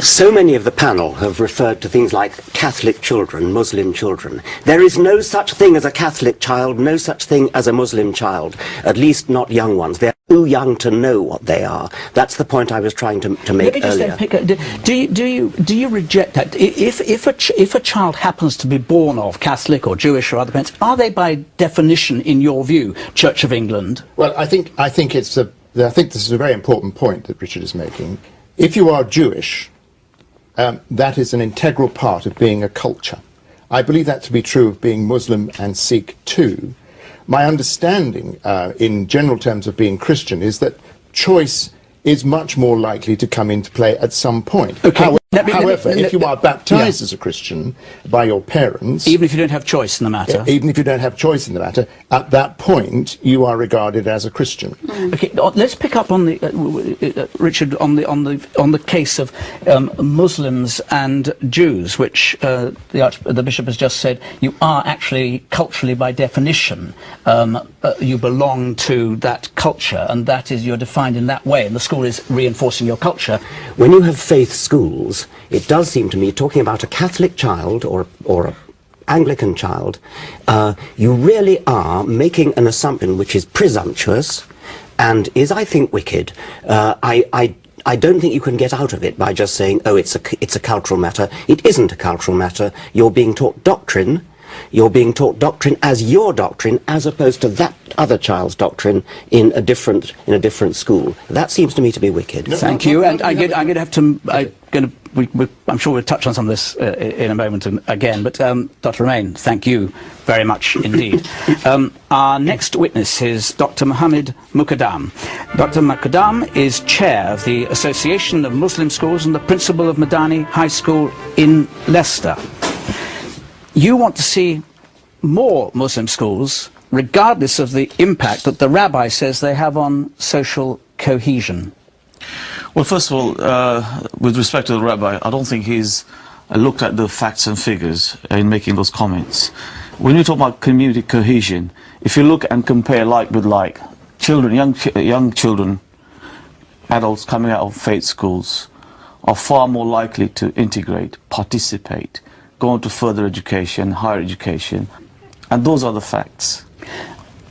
So many of the panel have referred to things like Catholic children, Muslim children. There is no such thing as a Catholic child, no such thing as a Muslim child, at least not young ones. They're too young to know what they are. That's the point I was trying to make earlier. Do you reject that? If a child happens to be born of Catholic or Jewish or other parents, are they by definition, in your view, Church of England? Well, I think this is a very important point that Richard is making. If you are Jewish, that is an integral part of being a culture. I believe that to be true of being Muslim and Sikh too. My understanding, in general terms of being Christian, is that choice is much more likely to come into play at some point. Okay. However, if you are baptized as a Christian by your parents... Even if you don't have choice in the matter? Even if you don't have choice in the matter, at that point you are regarded as a Christian. Okay, let's pick up on the Richard, on the case of Muslims and Jews, which the bishop has just said you are actually culturally, by definition, you belong to that culture, and that is, you're defined in that way, and the school is reinforcing your culture. When you have faith schools, it does seem to me, talking about a Catholic child or an Anglican child, you really are making an assumption which is presumptuous and is, I think, wicked. I don't think you can get out of it by just saying, oh, it's a cultural matter. It isn't a cultural matter. You're being taught doctrine. You're being taught doctrine as your doctrine, as opposed to that other child's doctrine in a different school. That seems to me to be wicked. Thank you. And I'm going to have to. I'm sure we'll touch on some of this in a moment again. But Dr. Romain, thank you very much indeed. Our next witness is Dr. Mohammed Muqaddam. Dr. Muqaddam is chair of the Association of Muslim Schools and the principal of Madani High School in Leicester. You want to see more Muslim schools, regardless of the impact that the rabbi says they have on social cohesion. Well, first of all, with respect to the rabbi, I don't think he's looked at the facts and figures in making those comments. When you talk about community cohesion, if you look and compare like with like, children, young children, adults coming out of faith schools are far more likely to integrate, participate, go on to further education, higher education, and those are the facts.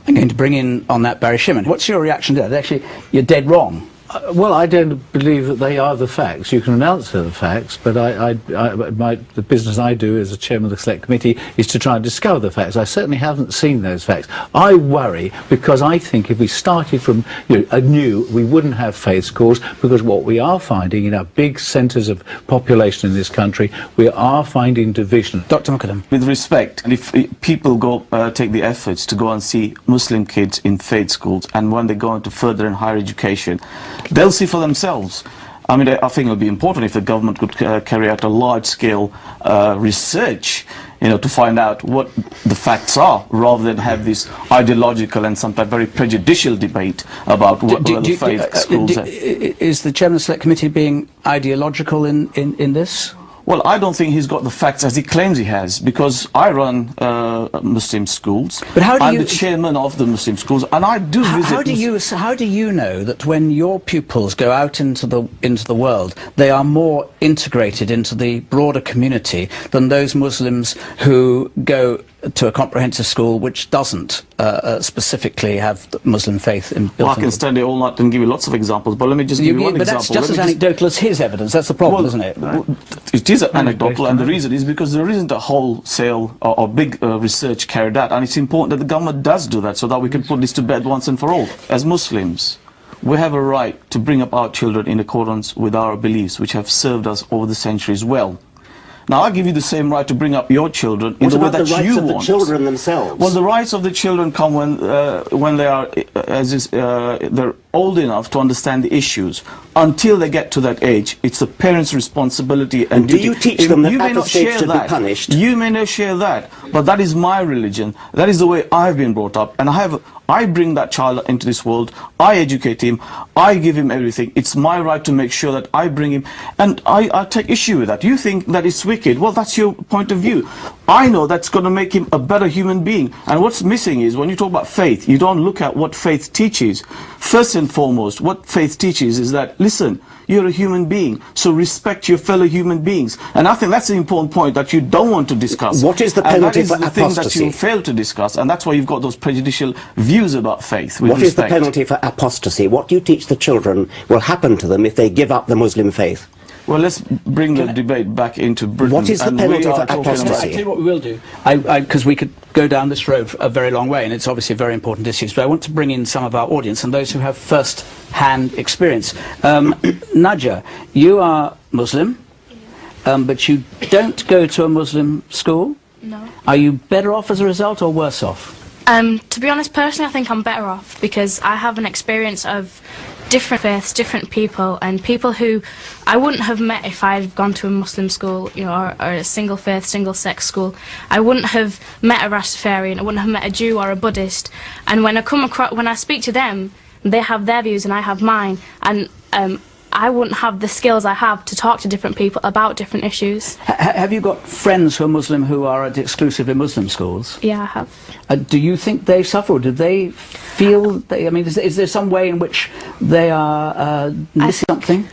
I'm going to bring in on that Barry Shimon. What's your reaction to that? Actually, you're dead wrong. Well, I don't believe that they are the facts. You can announce they're the facts, but the business I do as a chairman of the Select Committee is to try and discover the facts. I certainly haven't seen those facts. I worry because I think if we started from anew, we wouldn't have faith schools, because what we are finding in our big centres of population in this country, we are finding division. Dr. Muqaddam. With respect, and if people go take the efforts to go and see Muslim kids in faith schools, and when they go into further and higher education, they'll see for themselves. I mean, I think it would be important if the government could carry out a large-scale research, to find out what the facts are, rather than have this ideological and sometimes very prejudicial debate about whether faith schools are. Is the chairman of the Select Committee being ideological in this? Well, I don't think he's got the facts as he claims he has, because I run Muslim schools. But how do I'm the chairman of the Muslim schools, and I do visit. How do you know that when your pupils go out into the world, they are more integrated into the broader community than those Muslims who go to a comprehensive school which doesn't specifically have the Muslim faith built Well, I can stand here all night and give you lots of examples, but let me just give you one example. But that's just as anecdotal as his evidence. That's the problem, isn't it? It is anecdotal, and the reason is because there isn't a wholesale or big research carried out, and it's important that the government does do that so that we can put this to bed once and for all. As Muslims, we have a right to bring up our children in accordance with our beliefs, which have served us over the centuries well. Now, I give you the same right to bring up your children in the way that you want. What about the rights of the children themselves? Well, the rights of the children come when they are, they're old enough to understand the issues. Until they get to that age, it's the parents' responsibility and do duty. you teach them that You may at not the stage share to be that. punished? You may not share that, but that is my religion. That is the way I've been brought up, and I bring that child into this world. I educate him. I give him everything. It's my right to make sure that I bring him, and I take issue with that. You think that it's wicked? Well, that's your point of view. I know that's going to make him a better human being. And what's missing is when you talk about faith, you don't look at what faith teaches. First and foremost, what faith teaches is that, listen, you're a human being, so respect your fellow human beings. And I think that's the important point that you don't want to discuss. What is the penalty for apostasy? And that is the thing that apostasy? you fail to discuss, and that's why you've got those prejudicial views about faith. With What is the respect. penalty for apostasy? What do you teach the children will happen to them if they give up the Muslim faith? Well, let's bring the debate back into Britain. What is the and penalty we for are talking about- I tell you what we will do, because we could go down this road a very long way, and it's obviously a very important issue. But I want to bring in some of our audience and those who have first-hand experience. Nadja, you are Muslim, but you don't go to a Muslim school. No. Are you better off as a result or worse off? To be honest, personally, I think I'm better off because I have an experience of different faiths, different people, and people who I wouldn't have met if I'd gone to a Muslim school, you know, or a single faith, single sex school. I wouldn't have met a Rastafarian, I wouldn't have met a Jew or a Buddhist. And when I speak to them, they have their views and I have mine, and I wouldn't have the skills I have to talk to different people about different issues. Have you got friends who are Muslim who are at exclusively Muslim schools? Yeah, I have. Do you think they suffer, or do they feel, I mean, is there some way in which they are missing something?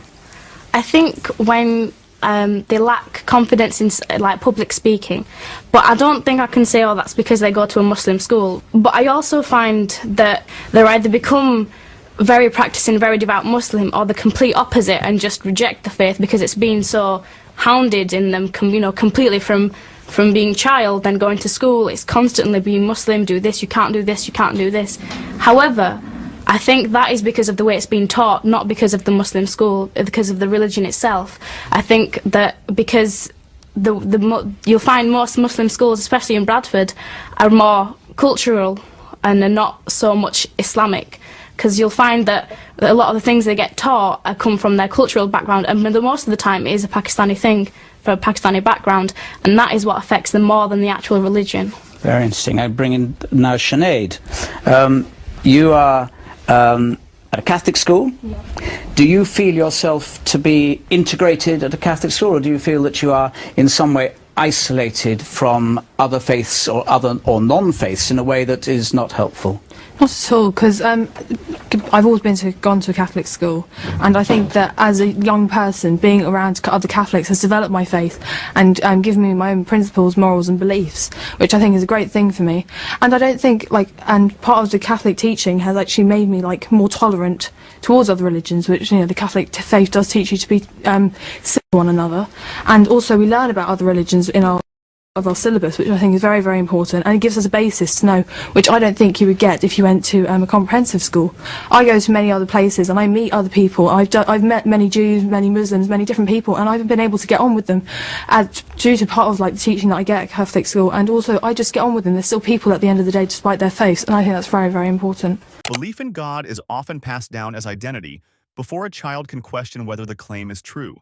I think when they lack confidence in like public speaking, but I don't think I can say, oh, that's because they go to a Muslim school. But I also find that they're either become very practicing, very devout Muslim, or the complete opposite and just reject the faith because it's been so hounded in them, you know, completely from being child, then going to school. It's constantly being Muslim, do this, you can't do this, you can't do this. However, I think that is because of the way it's been taught, not because of the Muslim school, because of the religion itself. I think that because you'll find most Muslim schools, especially in Bradford, are more cultural and are not so much Islamic. Because you'll find that a lot of the things they get taught come from their cultural background, and most of the time it is a Pakistani thing, for a Pakistani background, and that is what affects them more than the actual religion. Very interesting. I bring in now Sinead. You are at a Catholic school. Yeah. Do you feel yourself to be integrated at a Catholic school, or do you feel that you are in some way isolated from other faiths or non-faiths in a way that is not helpful? Not at all, because I've always gone to a Catholic school, and I think that as a young person, being around other Catholics has developed my faith and given me my own principles, morals and beliefs, which I think is a great thing for me. And I don't think, and part of the Catholic teaching has actually made me, more tolerant towards other religions, which, you know, the Catholic faith does teach you to be civil to one another. And also we learn about other religions in our syllabus, which I think is very, very important, and it gives us a basis to know, which I don't think you would get if you went to a comprehensive school. I go to many other places and I meet other people. I've met many Jews, many Muslims, many different people, and I've been able to get on with them due to part of the teaching that I get at Catholic school, and also I just get on with them. They're still people at the end of the day despite their faiths, and I think that's very, very important. Belief in God is often passed down as identity before a child can question whether the claim is true.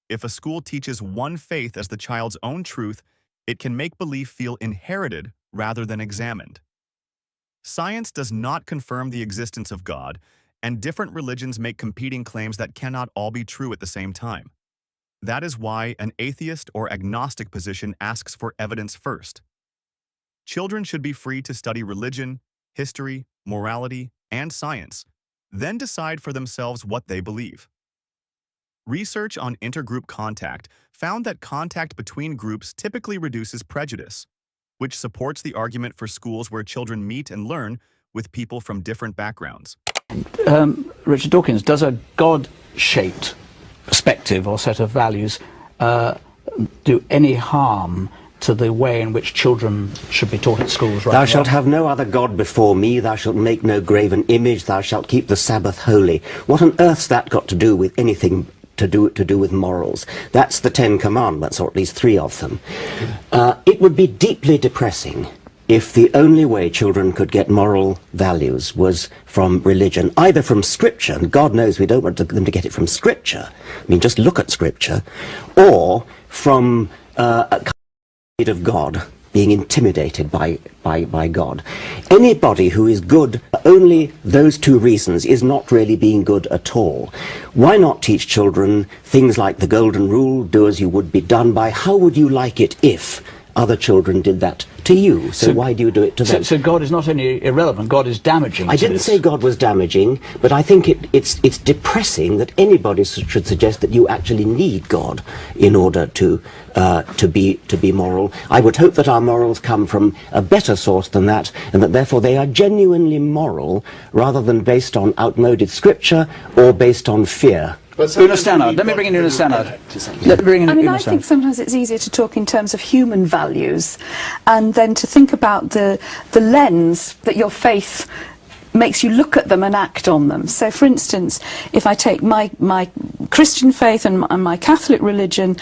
If a school teaches one faith as the child's own truth, it can make belief feel inherited rather than examined. Science does not confirm the existence of God, and different religions make competing claims that cannot all be true at the same time. That is why an atheist or agnostic position asks for evidence first. Children should be free to study religion, history, morality, and science, then decide for themselves what they believe. Research on intergroup contact found that contact between groups typically reduces prejudice, which supports the argument for schools where children meet and learn with people from different backgrounds. Richard Dawkins, does a God-shaped perspective or set of values do any harm to the way in which children should be taught at schools? Thou shalt have no other God before me, thou shalt make no graven image, thou shalt keep the Sabbath holy. What on earth's that got to do with anything to do with morals? That's the 10 Commandments, or at least 3 of them. It would be deeply depressing if the only way children could get moral values was from religion, either from Scripture, and God knows we don't want them to get it from Scripture, I mean, just look at Scripture, or from a kind of God, being intimidated by God. Anybody who is good for only those two reasons is not really being good at all. Why not teach children things like the golden rule, do as you would be done by? How would you like it if other children did that to you? So why do you do it to them? So God is not only irrelevant, God is damaging. I didn't say God was damaging, but I think it's depressing that anybody should suggest that you actually need God in order to be moral. I would hope that our morals come from a better source than that, and that therefore they are genuinely moral rather than based on outmoded scripture or based on fear. Una Stannard. Let me bring in Una Stannard. Let me bring in I mean, Una I Stannard. think sometimes it's easier to talk in terms of human values and then to think about the lens that your faith makes you look at them and act on them. So, for instance, if I take my Christian faith and my Catholic religion,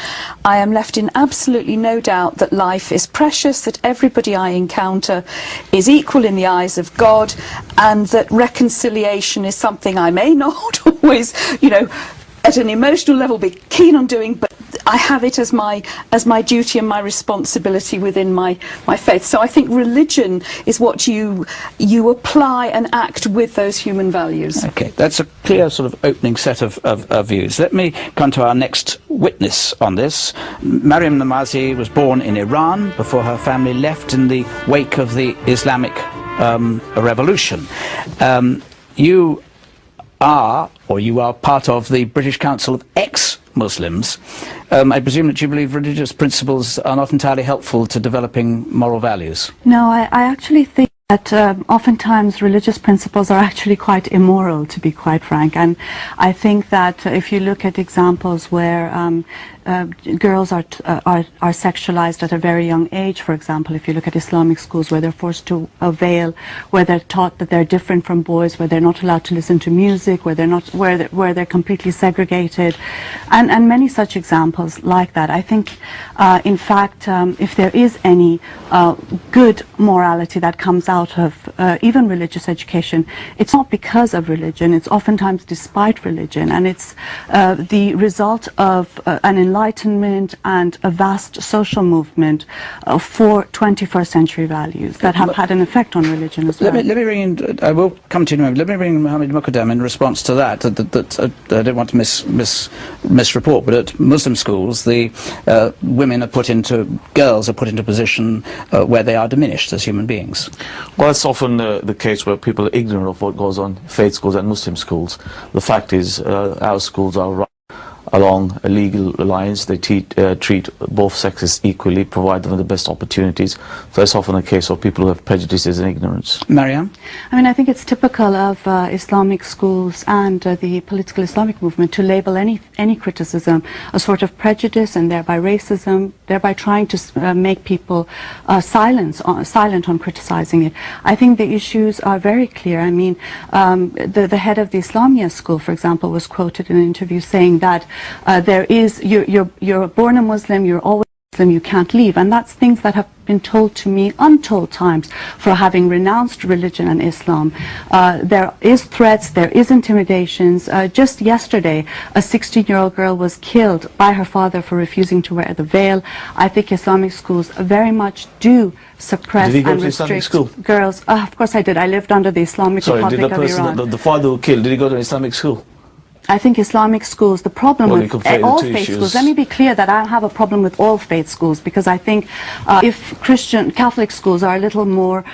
I am left in absolutely no doubt that life is precious, that everybody I encounter is equal in the eyes of God, and that reconciliation is something I may not always, you know, at an emotional level be keen on doing, but I have it as my duty and my responsibility within my faith. So I think religion is what you apply and act with those human values. Okay, that's a clear sort of opening set of views. Let me come to our next witness on this. Maryam Namazi was born in Iran before her family left in the wake of the Islamic revolution. You are part of the British Council of Ex-Muslims. I presume that you believe religious principles are not entirely helpful to developing moral values. No, I actually think that oftentimes religious principles are actually quite immoral, to be quite frank. And I think that if you look at examples where girls are sexualized at a very young age, for example, if you look at Islamic schools where they're forced to veil, where they're taught that they're different from boys, where they're not allowed to listen to music, where they're completely segregated, and many such examples like that. I think, in fact, if there is any good morality that comes out of even religious education, it's not because of religion, it's oftentimes despite religion, and it's the result of an enlightenment and a vast social movement for 21st century values that have had an effect on religion as well. Let me bring in, I will come to you in a moment. Let me bring in Mohammed Muqaddam in response to that. I don't want to misreport, but at Muslim schools, the girls are put into a position where they are diminished as human beings. Well, that's often the case where people are ignorant of what goes on in faith schools and Muslim schools. The fact is, our schools are run along a legal lines. They treat both sexes equally, provide them with the best opportunities. So it's often a case of people who have prejudices and ignorance. Mariam? I mean, I think it's typical of Islamic schools and the political Islamic movement to label any criticism a sort of prejudice and thereby racism, thereby trying to make people silent on criticizing it. I think the issues are very clear. I mean, the head of the Islamia school, for example, was quoted in an interview saying that you're born a Muslim, you're always Muslim, you can't leave. And that's things that have been told to me untold times for having renounced religion and Islam. There is threats, there is intimidations. Just yesterday, a 16-year-old girl was killed by her father for refusing to wear the veil. I think Islamic schools very much do suppress and restrict girls. Of course I did. I lived under the Islamic Republic of Iran. The father who killed, did he go to an Islamic school? I think Islamic schools, the problem with all faith schools, let me be clear that I have a problem with all faith schools, because I think if Catholic schools are a little more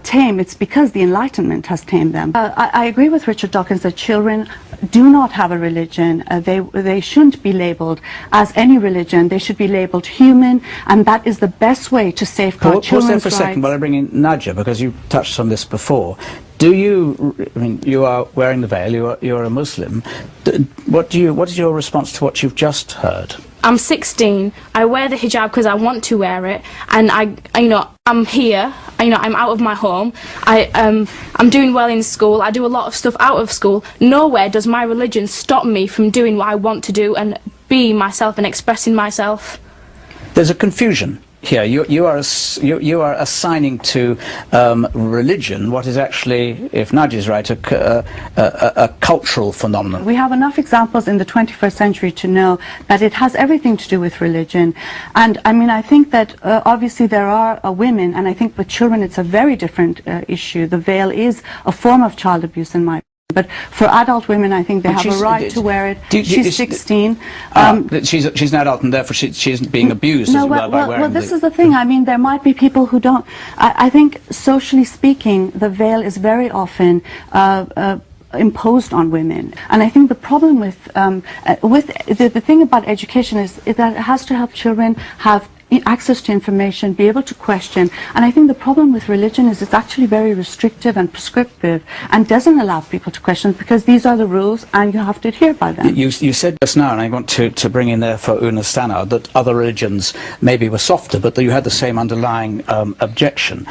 tame, it's because the Enlightenment has tamed them. I agree with Richard Dawkins that children do not have a religion. They shouldn't be labeled as any religion. They should be labeled human, and that is the best way to safeguard children's rights. Pause there for a second while I bring in Nadja, because you touched on this before. Do you, I mean, you are wearing the veil, you're a Muslim. What is your response to what you've just heard? I'm 16. I wear the hijab because I want to wear it, and I'm here. I'm out of my home. I'm doing well in school. I do a lot of stuff out of school. Nowhere does my religion stop me from doing what I want to do and be myself and expressing myself. There's a confusion here. You are assigning to religion what is actually, if Nadia is right, a cultural phenomenon. We have enough examples in the 21st century to know that it has everything to do with religion. And I mean, I think that obviously there are women, and I think with children it's a very different issue. The veil is a form of child abuse in my opinion. But for adult women, I think they have a right to wear it. She's 16. She's an adult, and therefore she's being abused No, by wearing well, this is the thing. I mean, there might be people who don't. I think, socially speaking, the veil is very often imposed on women. And I think the problem with the thing about education is that it has to help children have access to information, be able to question. And I think the problem with religion is it's actually very restrictive and prescriptive and doesn't allow people to question, because these are the rules and you have to adhere by them. You said just now, and I want to bring in there for Una Stannard, that other religions maybe were softer, but that you had the same underlying objection.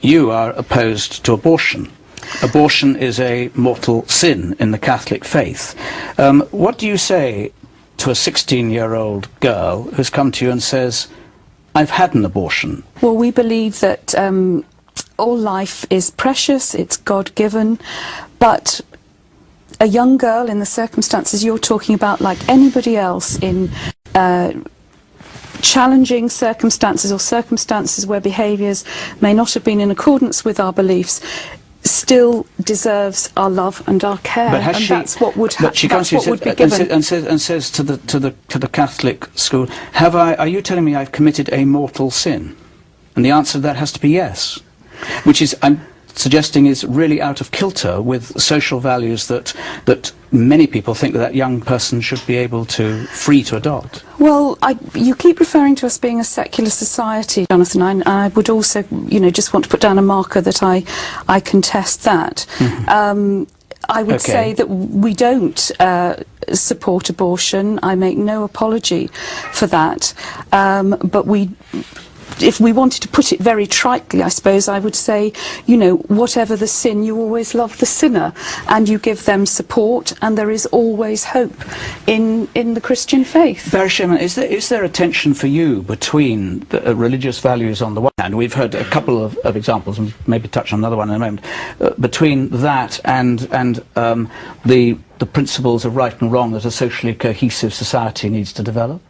You are opposed to abortion. Abortion is a mortal sin in the Catholic faith. What do you say to a 16-year-old girl who's come to you and says, I've had an abortion? Well, we believe that all life is precious, it's God-given, but a young girl in the circumstances you're talking about, like anybody else in challenging circumstances or circumstances where behaviours may not have been in accordance with our beliefs, still deserves our love and our care, and that's what would happen. That's what would be given. And says to the Catholic school, are you telling me I've committed a mortal sin? And the answer to that has to be yes, which is, I'm suggesting, is really out of kilter with social values that many people think that young person should be able to free to adopt. Well, you keep referring to us being a secular society, Jonathan, and I would also, just want to put down a marker that I contest that. Mm-hmm. I would say that we don't support abortion. I make no apology for that, but if we wanted to put it very tritely, I suppose I would say, whatever the sin, you always love the sinner, and you give them support, and there is always hope in the Christian faith. Barry Sherman, is there a tension for you between the religious values on the one hand? We've heard a couple of examples, and maybe touch on another one in a moment, between that and the principles of right and wrong that a socially cohesive society needs to develop?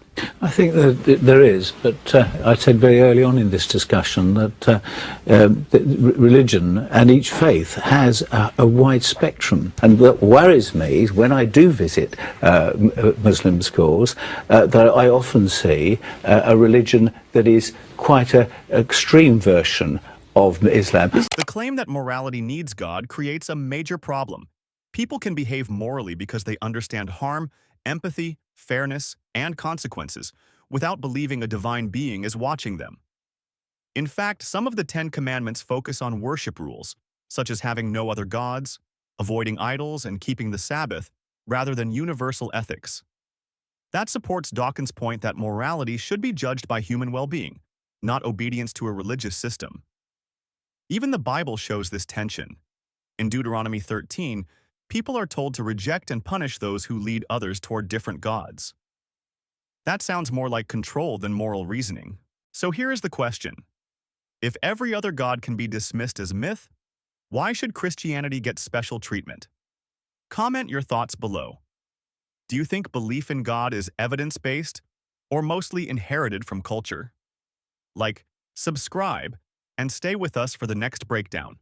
I think that there is, but I said very early on in this discussion that religion and each faith has a wide spectrum, and what worries me is when I do visit Muslim schools that I often see a religion that is quite an extreme version of Islam. The claim that morality needs God creates a major problem. People can behave morally because they understand harm, empathy, fairness, and consequences without believing a divine being is watching them. In fact, some of the 10 Commandments focus on worship rules, such as having no other gods, avoiding idols, and keeping the Sabbath, rather than universal ethics. That supports Dawkins' point that morality should be judged by human well-being, not obedience to a religious system. Even the Bible shows this tension. In Deuteronomy 13, people are told to reject and punish those who lead others toward different gods. That sounds more like control than moral reasoning. So here is the question. If every other god can be dismissed as myth, why should Christianity get special treatment? Comment your thoughts below. Do you think belief in God is evidence-based or mostly inherited from culture? Like, subscribe, and stay with us for the next breakdown.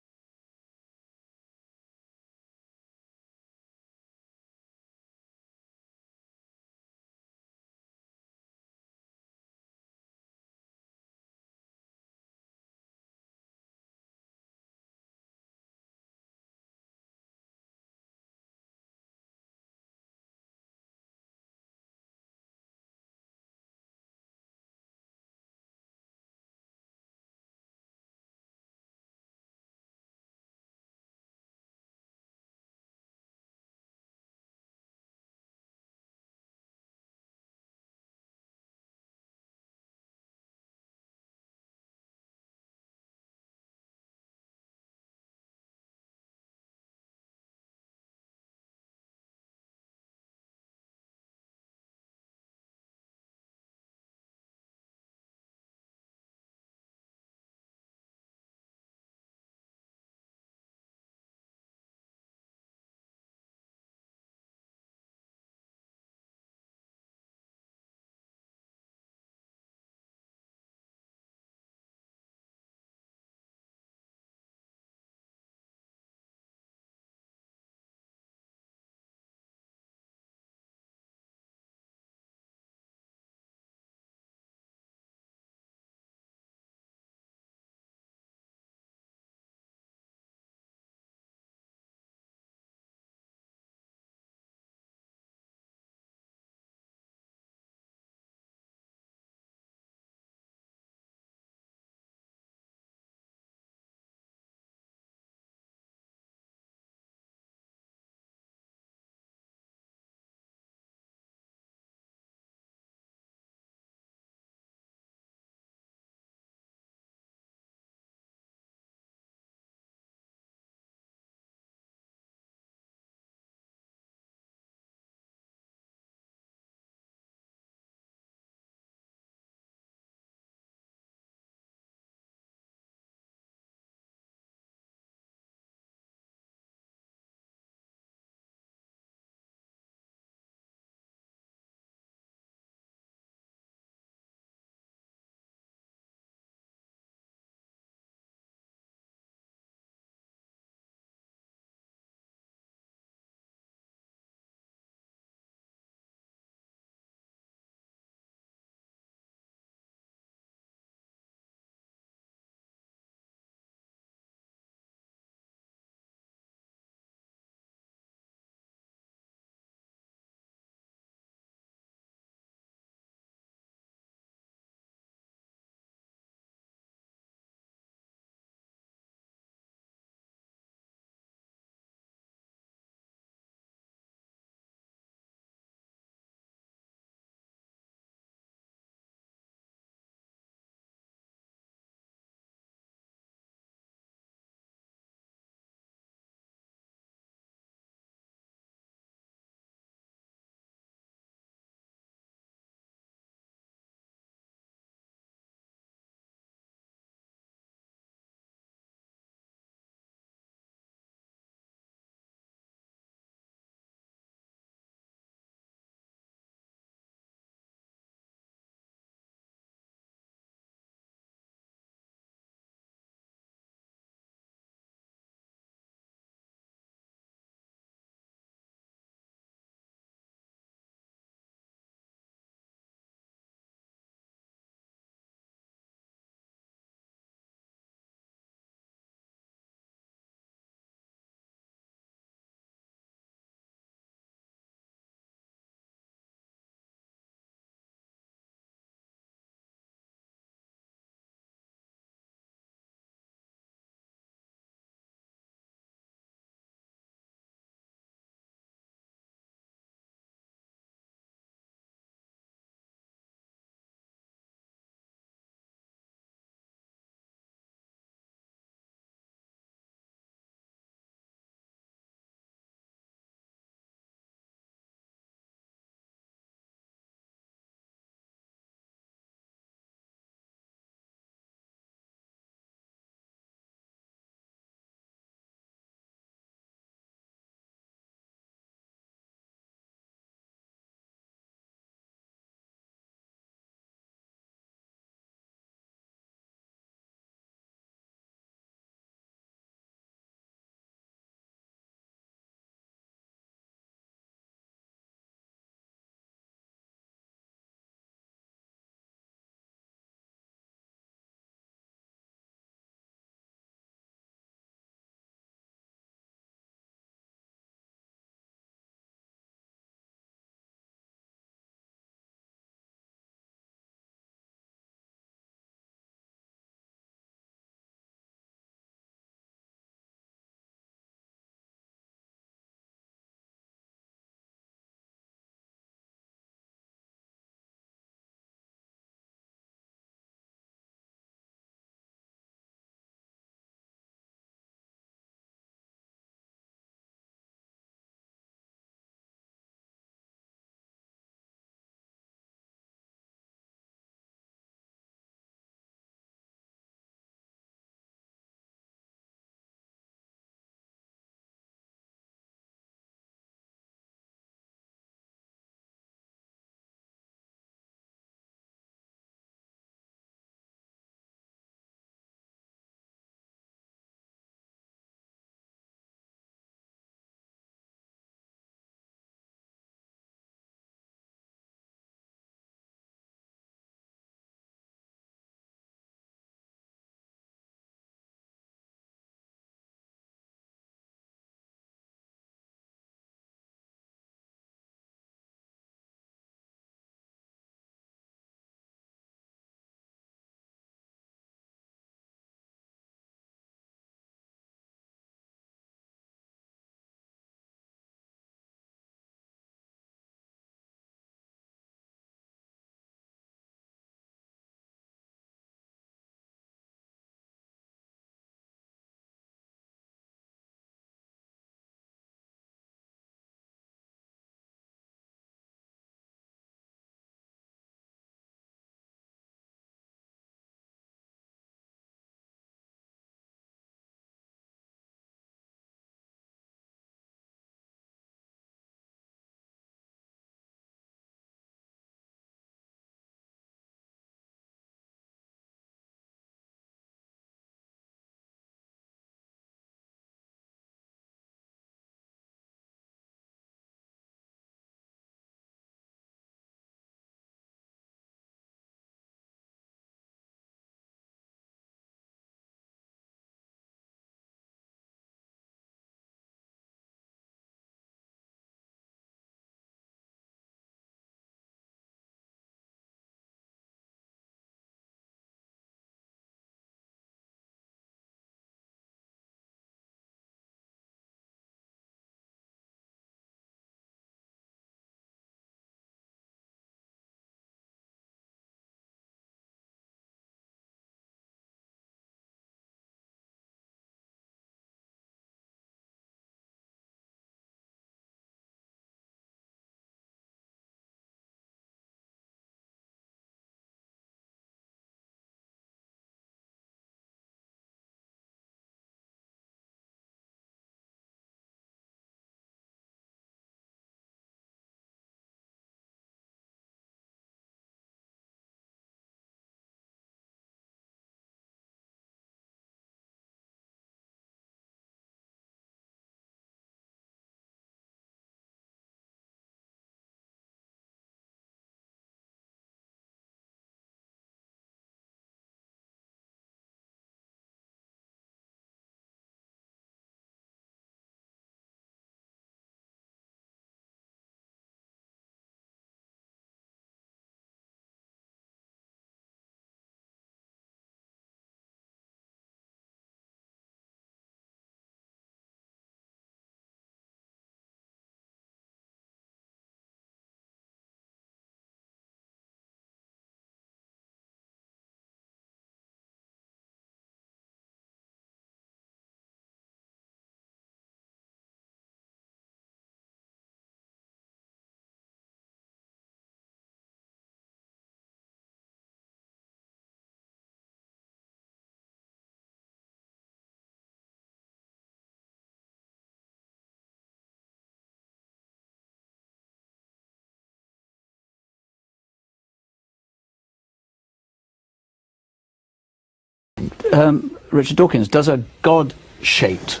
Richard Dawkins, does a God-shaped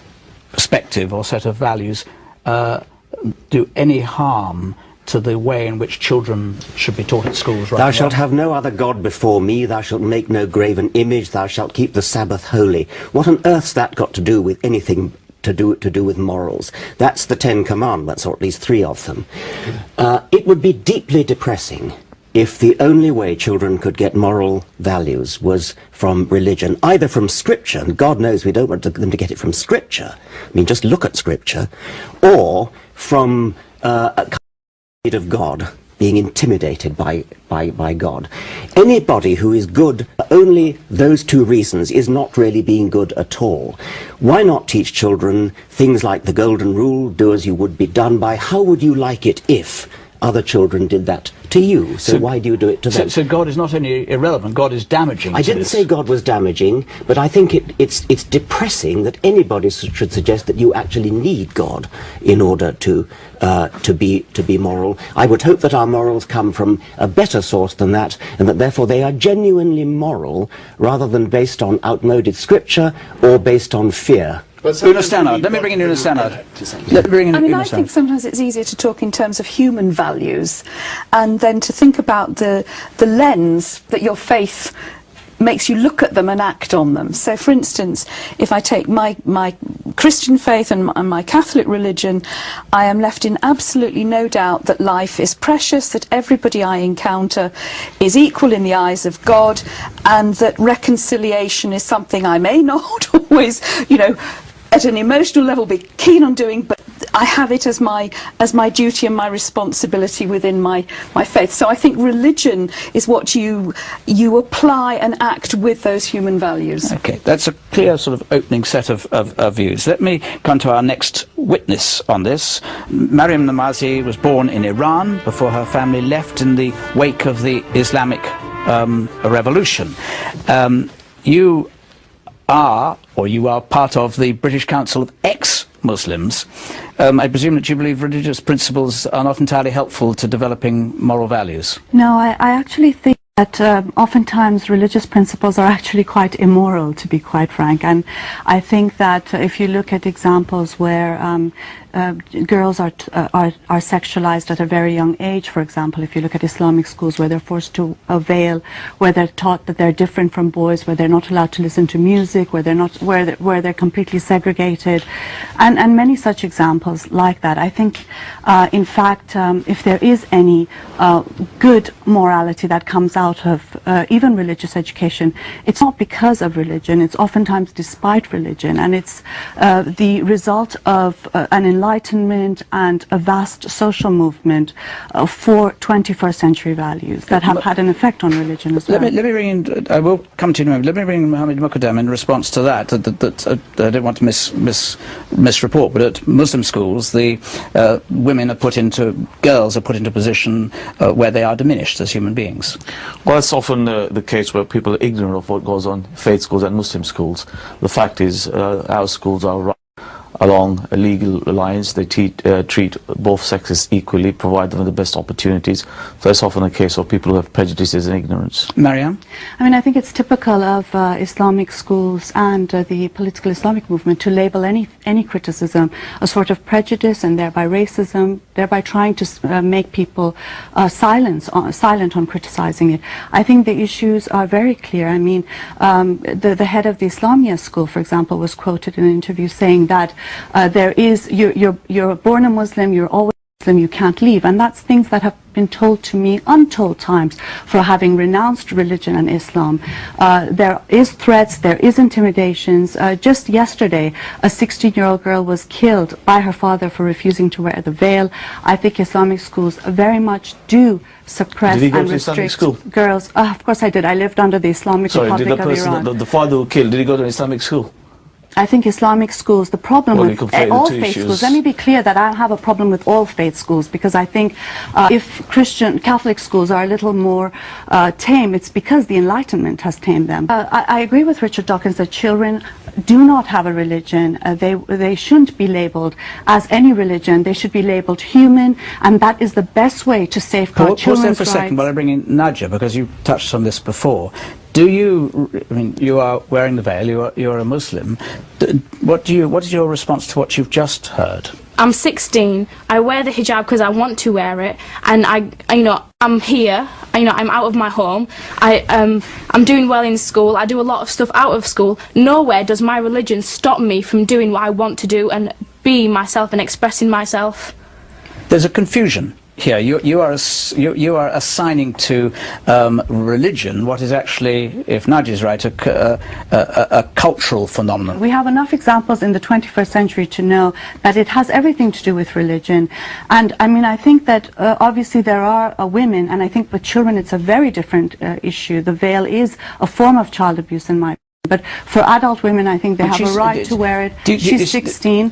perspective or set of values do any harm to the way in which children should be taught at schools? Thou shalt have no other God before me, thou shalt make no graven image, thou shalt keep the Sabbath holy. What on earth's that got to do with anything to do with morals? That's the 10 Commandments, or at least 3 of them. It would be deeply depressing if the only way children could get moral values was from religion, either from Scripture, and God knows we don't want them to get it from Scripture, I mean, just look at Scripture, or from a kind of God, being intimidated by God. Anybody who is good for only those 2 reasons is not really being good at all. Why not teach children things like the golden rule, do as you would be done by? How would you like it if other children did that to you? So why do you do it to them? So God is not only irrelevant, God is damaging. I didn't say God was damaging, but I think it's depressing that anybody should suggest that you actually need God in order to be moral. I would hope that our morals come from a better source than that, and that therefore they are genuinely moral rather than based on outmoded scripture or based on fear. Una Stannard. Let me bring in Una Stannard. I think sometimes it's easier to talk in terms of human values, and then to think about the lens that your faith makes you look at them and act on them. So, for instance, if I take my Christian faith and my Catholic religion, I am left in absolutely no doubt that life is precious, that everybody I encounter is equal in the eyes of God, and that reconciliation is something I may not always, at an emotional level be keen on doing, but I have it as my duty and my responsibility within my faith. So I think religion is what you apply and act with those human values. Okay, that's a clear sort of opening set of views. Let me come to our next witness on this. Maryam Namazi was born in Iran before her family left in the wake of the Islamic revolution. You are part of the British Council of Ex-Muslims. I presume that you believe religious principles are not entirely helpful to developing moral values. No, I actually think that oftentimes religious principles are actually quite immoral, to be quite frank. And I think that if you look at examples where girls are sexualized at a very young age, for example, if you look at Islamic schools where they're forced to veil, where they're taught that they're different from boys, where they're not allowed to listen to music, where they're completely segregated, and many such examples like that. I think, in fact, if there is any good morality that comes out of even religious education, it's not because of religion, it's oftentimes despite religion, and it's the result of an enlightenment and a vast social movement for 21st century values that have had an effect on religion as well. Let me bring in, I will come to you in a moment. Let me bring in Mohammed Muqaddam in response to that. I don't want to misreport, but at Muslim schools, the girls are put into a position where they are diminished as human beings. Well, that's often the case where people are ignorant of what goes on in faith schools and Muslim schools. The fact is, our schools are run along a legal lines. They treat both sexes equally, provide them with the best opportunities. So it's often a case of people who have prejudices and ignorance. Mariam? I mean, I think it's typical of Islamic schools and the political Islamic movement to label any criticism a sort of prejudice and thereby racism, thereby trying to make people silent on criticizing it. I think the issues are very clear. I mean, the head of the Islamia school, for example, was quoted in an interview saying that you're born a Muslim, you're always Muslim, you can't leave, and that's things that have been told to me untold times for having renounced religion and Islam. There is threats, there is intimidations. Just yesterday, a 16-year-old girl was killed by her father for refusing to wear the veil. I think Islamic schools very much do suppress and restrict girls. Of course I did. I lived under the Islamic Republic of Iran. The father who killed, did he go to an Islamic school? I think Islamic schools, the problem with all faith schools, let me be clear that I have a problem with all faith schools, because I think if Catholic schools are a little more tame, it's because the Enlightenment has tamed them. I agree with Richard Dawkins that children do not have a religion. They shouldn't be labeled as any religion. They should be labeled human, and that is the best way to safeguard children's rights. Pause there for a second while I bring in Nadja, because you touched on this before. Do you, I mean, you are wearing the veil, you're a Muslim. What is your response to what you've just heard? I'm 16. I wear the hijab because I want to wear it, and I'm here. I'm out of my home. I'm doing well in school. I do a lot of stuff out of school. Nowhere does my religion stop me from doing what I want to do and be myself and expressing myself. There's a confusion here. You are assigning to religion what is actually, if Nadia's right, a cultural phenomenon. We have enough examples in the 21st century to know that it has everything to do with religion. And I mean, I think that obviously there are women, and I think with children it's a very different issue. The veil is a form of child abuse in my opinion. But for adult women, I think they have a right to wear it. She's 16.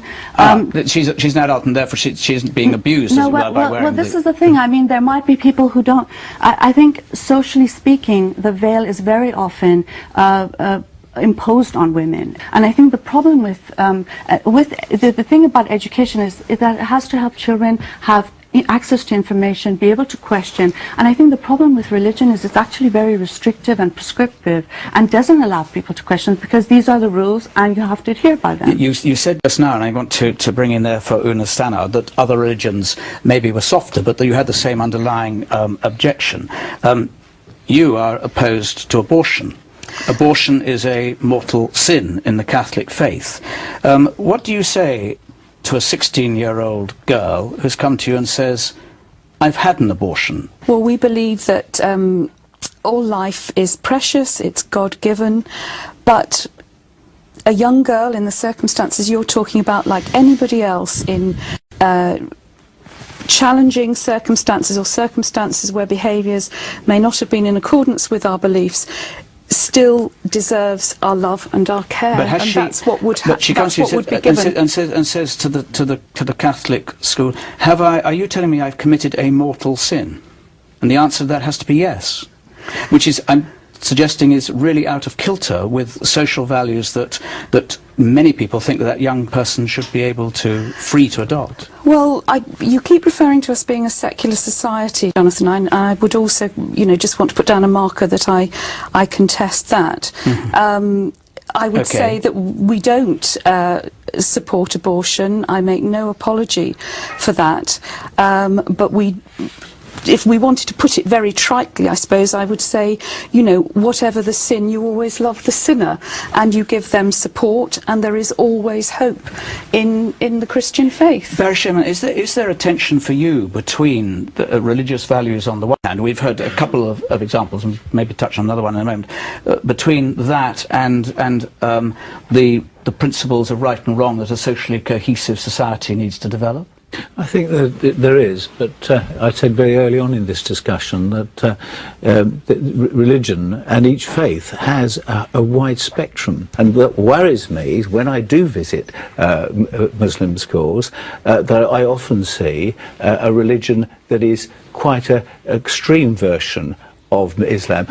She's an adult, and therefore she's being abused no, as well by wearing this is the thing. I mean, there might be people who don't. I think, socially speaking, the veil is very often imposed on women. And I think the problem with the thing about education is that it has to help children have access to information, be able to question. And I think the problem with religion is it's actually very restrictive and prescriptive and doesn't allow people to question, because these are the rules and you have to adhere by them. You said just now, and I want to bring in there for Una Stannard, that other religions maybe were softer, but that you had the same underlying objection. You are opposed to abortion. Abortion is a mortal sin in the Catholic faith. What do you say to a 16-year-old girl who's come to you and says, I've had an abortion? Well, we believe that all life is precious, it's God-given, but a young girl in the circumstances you're talking about, like anybody else in challenging circumstances or circumstances where behaviours may not have been in accordance with our beliefs, still deserves our love and our care, and that's what would happen. That's what would be given. And says to the Catholic school, are you telling me I've committed a mortal sin? And the answer to that has to be yes, which is, I'm suggesting, is really out of kilter with social values that many people think that young person should be able to free to adopt. Well, you keep referring to us being a secular society, Jonathan, and I would also, just want to put down a marker that I contest that. Mm-hmm. I would say that we don't support abortion. I make no apology for that, but if we wanted to put it very tritely, I suppose I would say, whatever the sin, you always love the sinner, and you give them support, and there is always hope in the Christian faith. Barry Sherman, is there a tension for you between the religious values on the one hand? We've heard a couple of examples, and maybe touch on another one in a moment, between that and the principles of right and wrong that a socially cohesive society needs to develop? I think that there is, but I said very early on in this discussion that religion and each faith has a wide spectrum, and what worries me is when I do visit Muslim schools that I often see a religion that is quite an extreme version of Islam.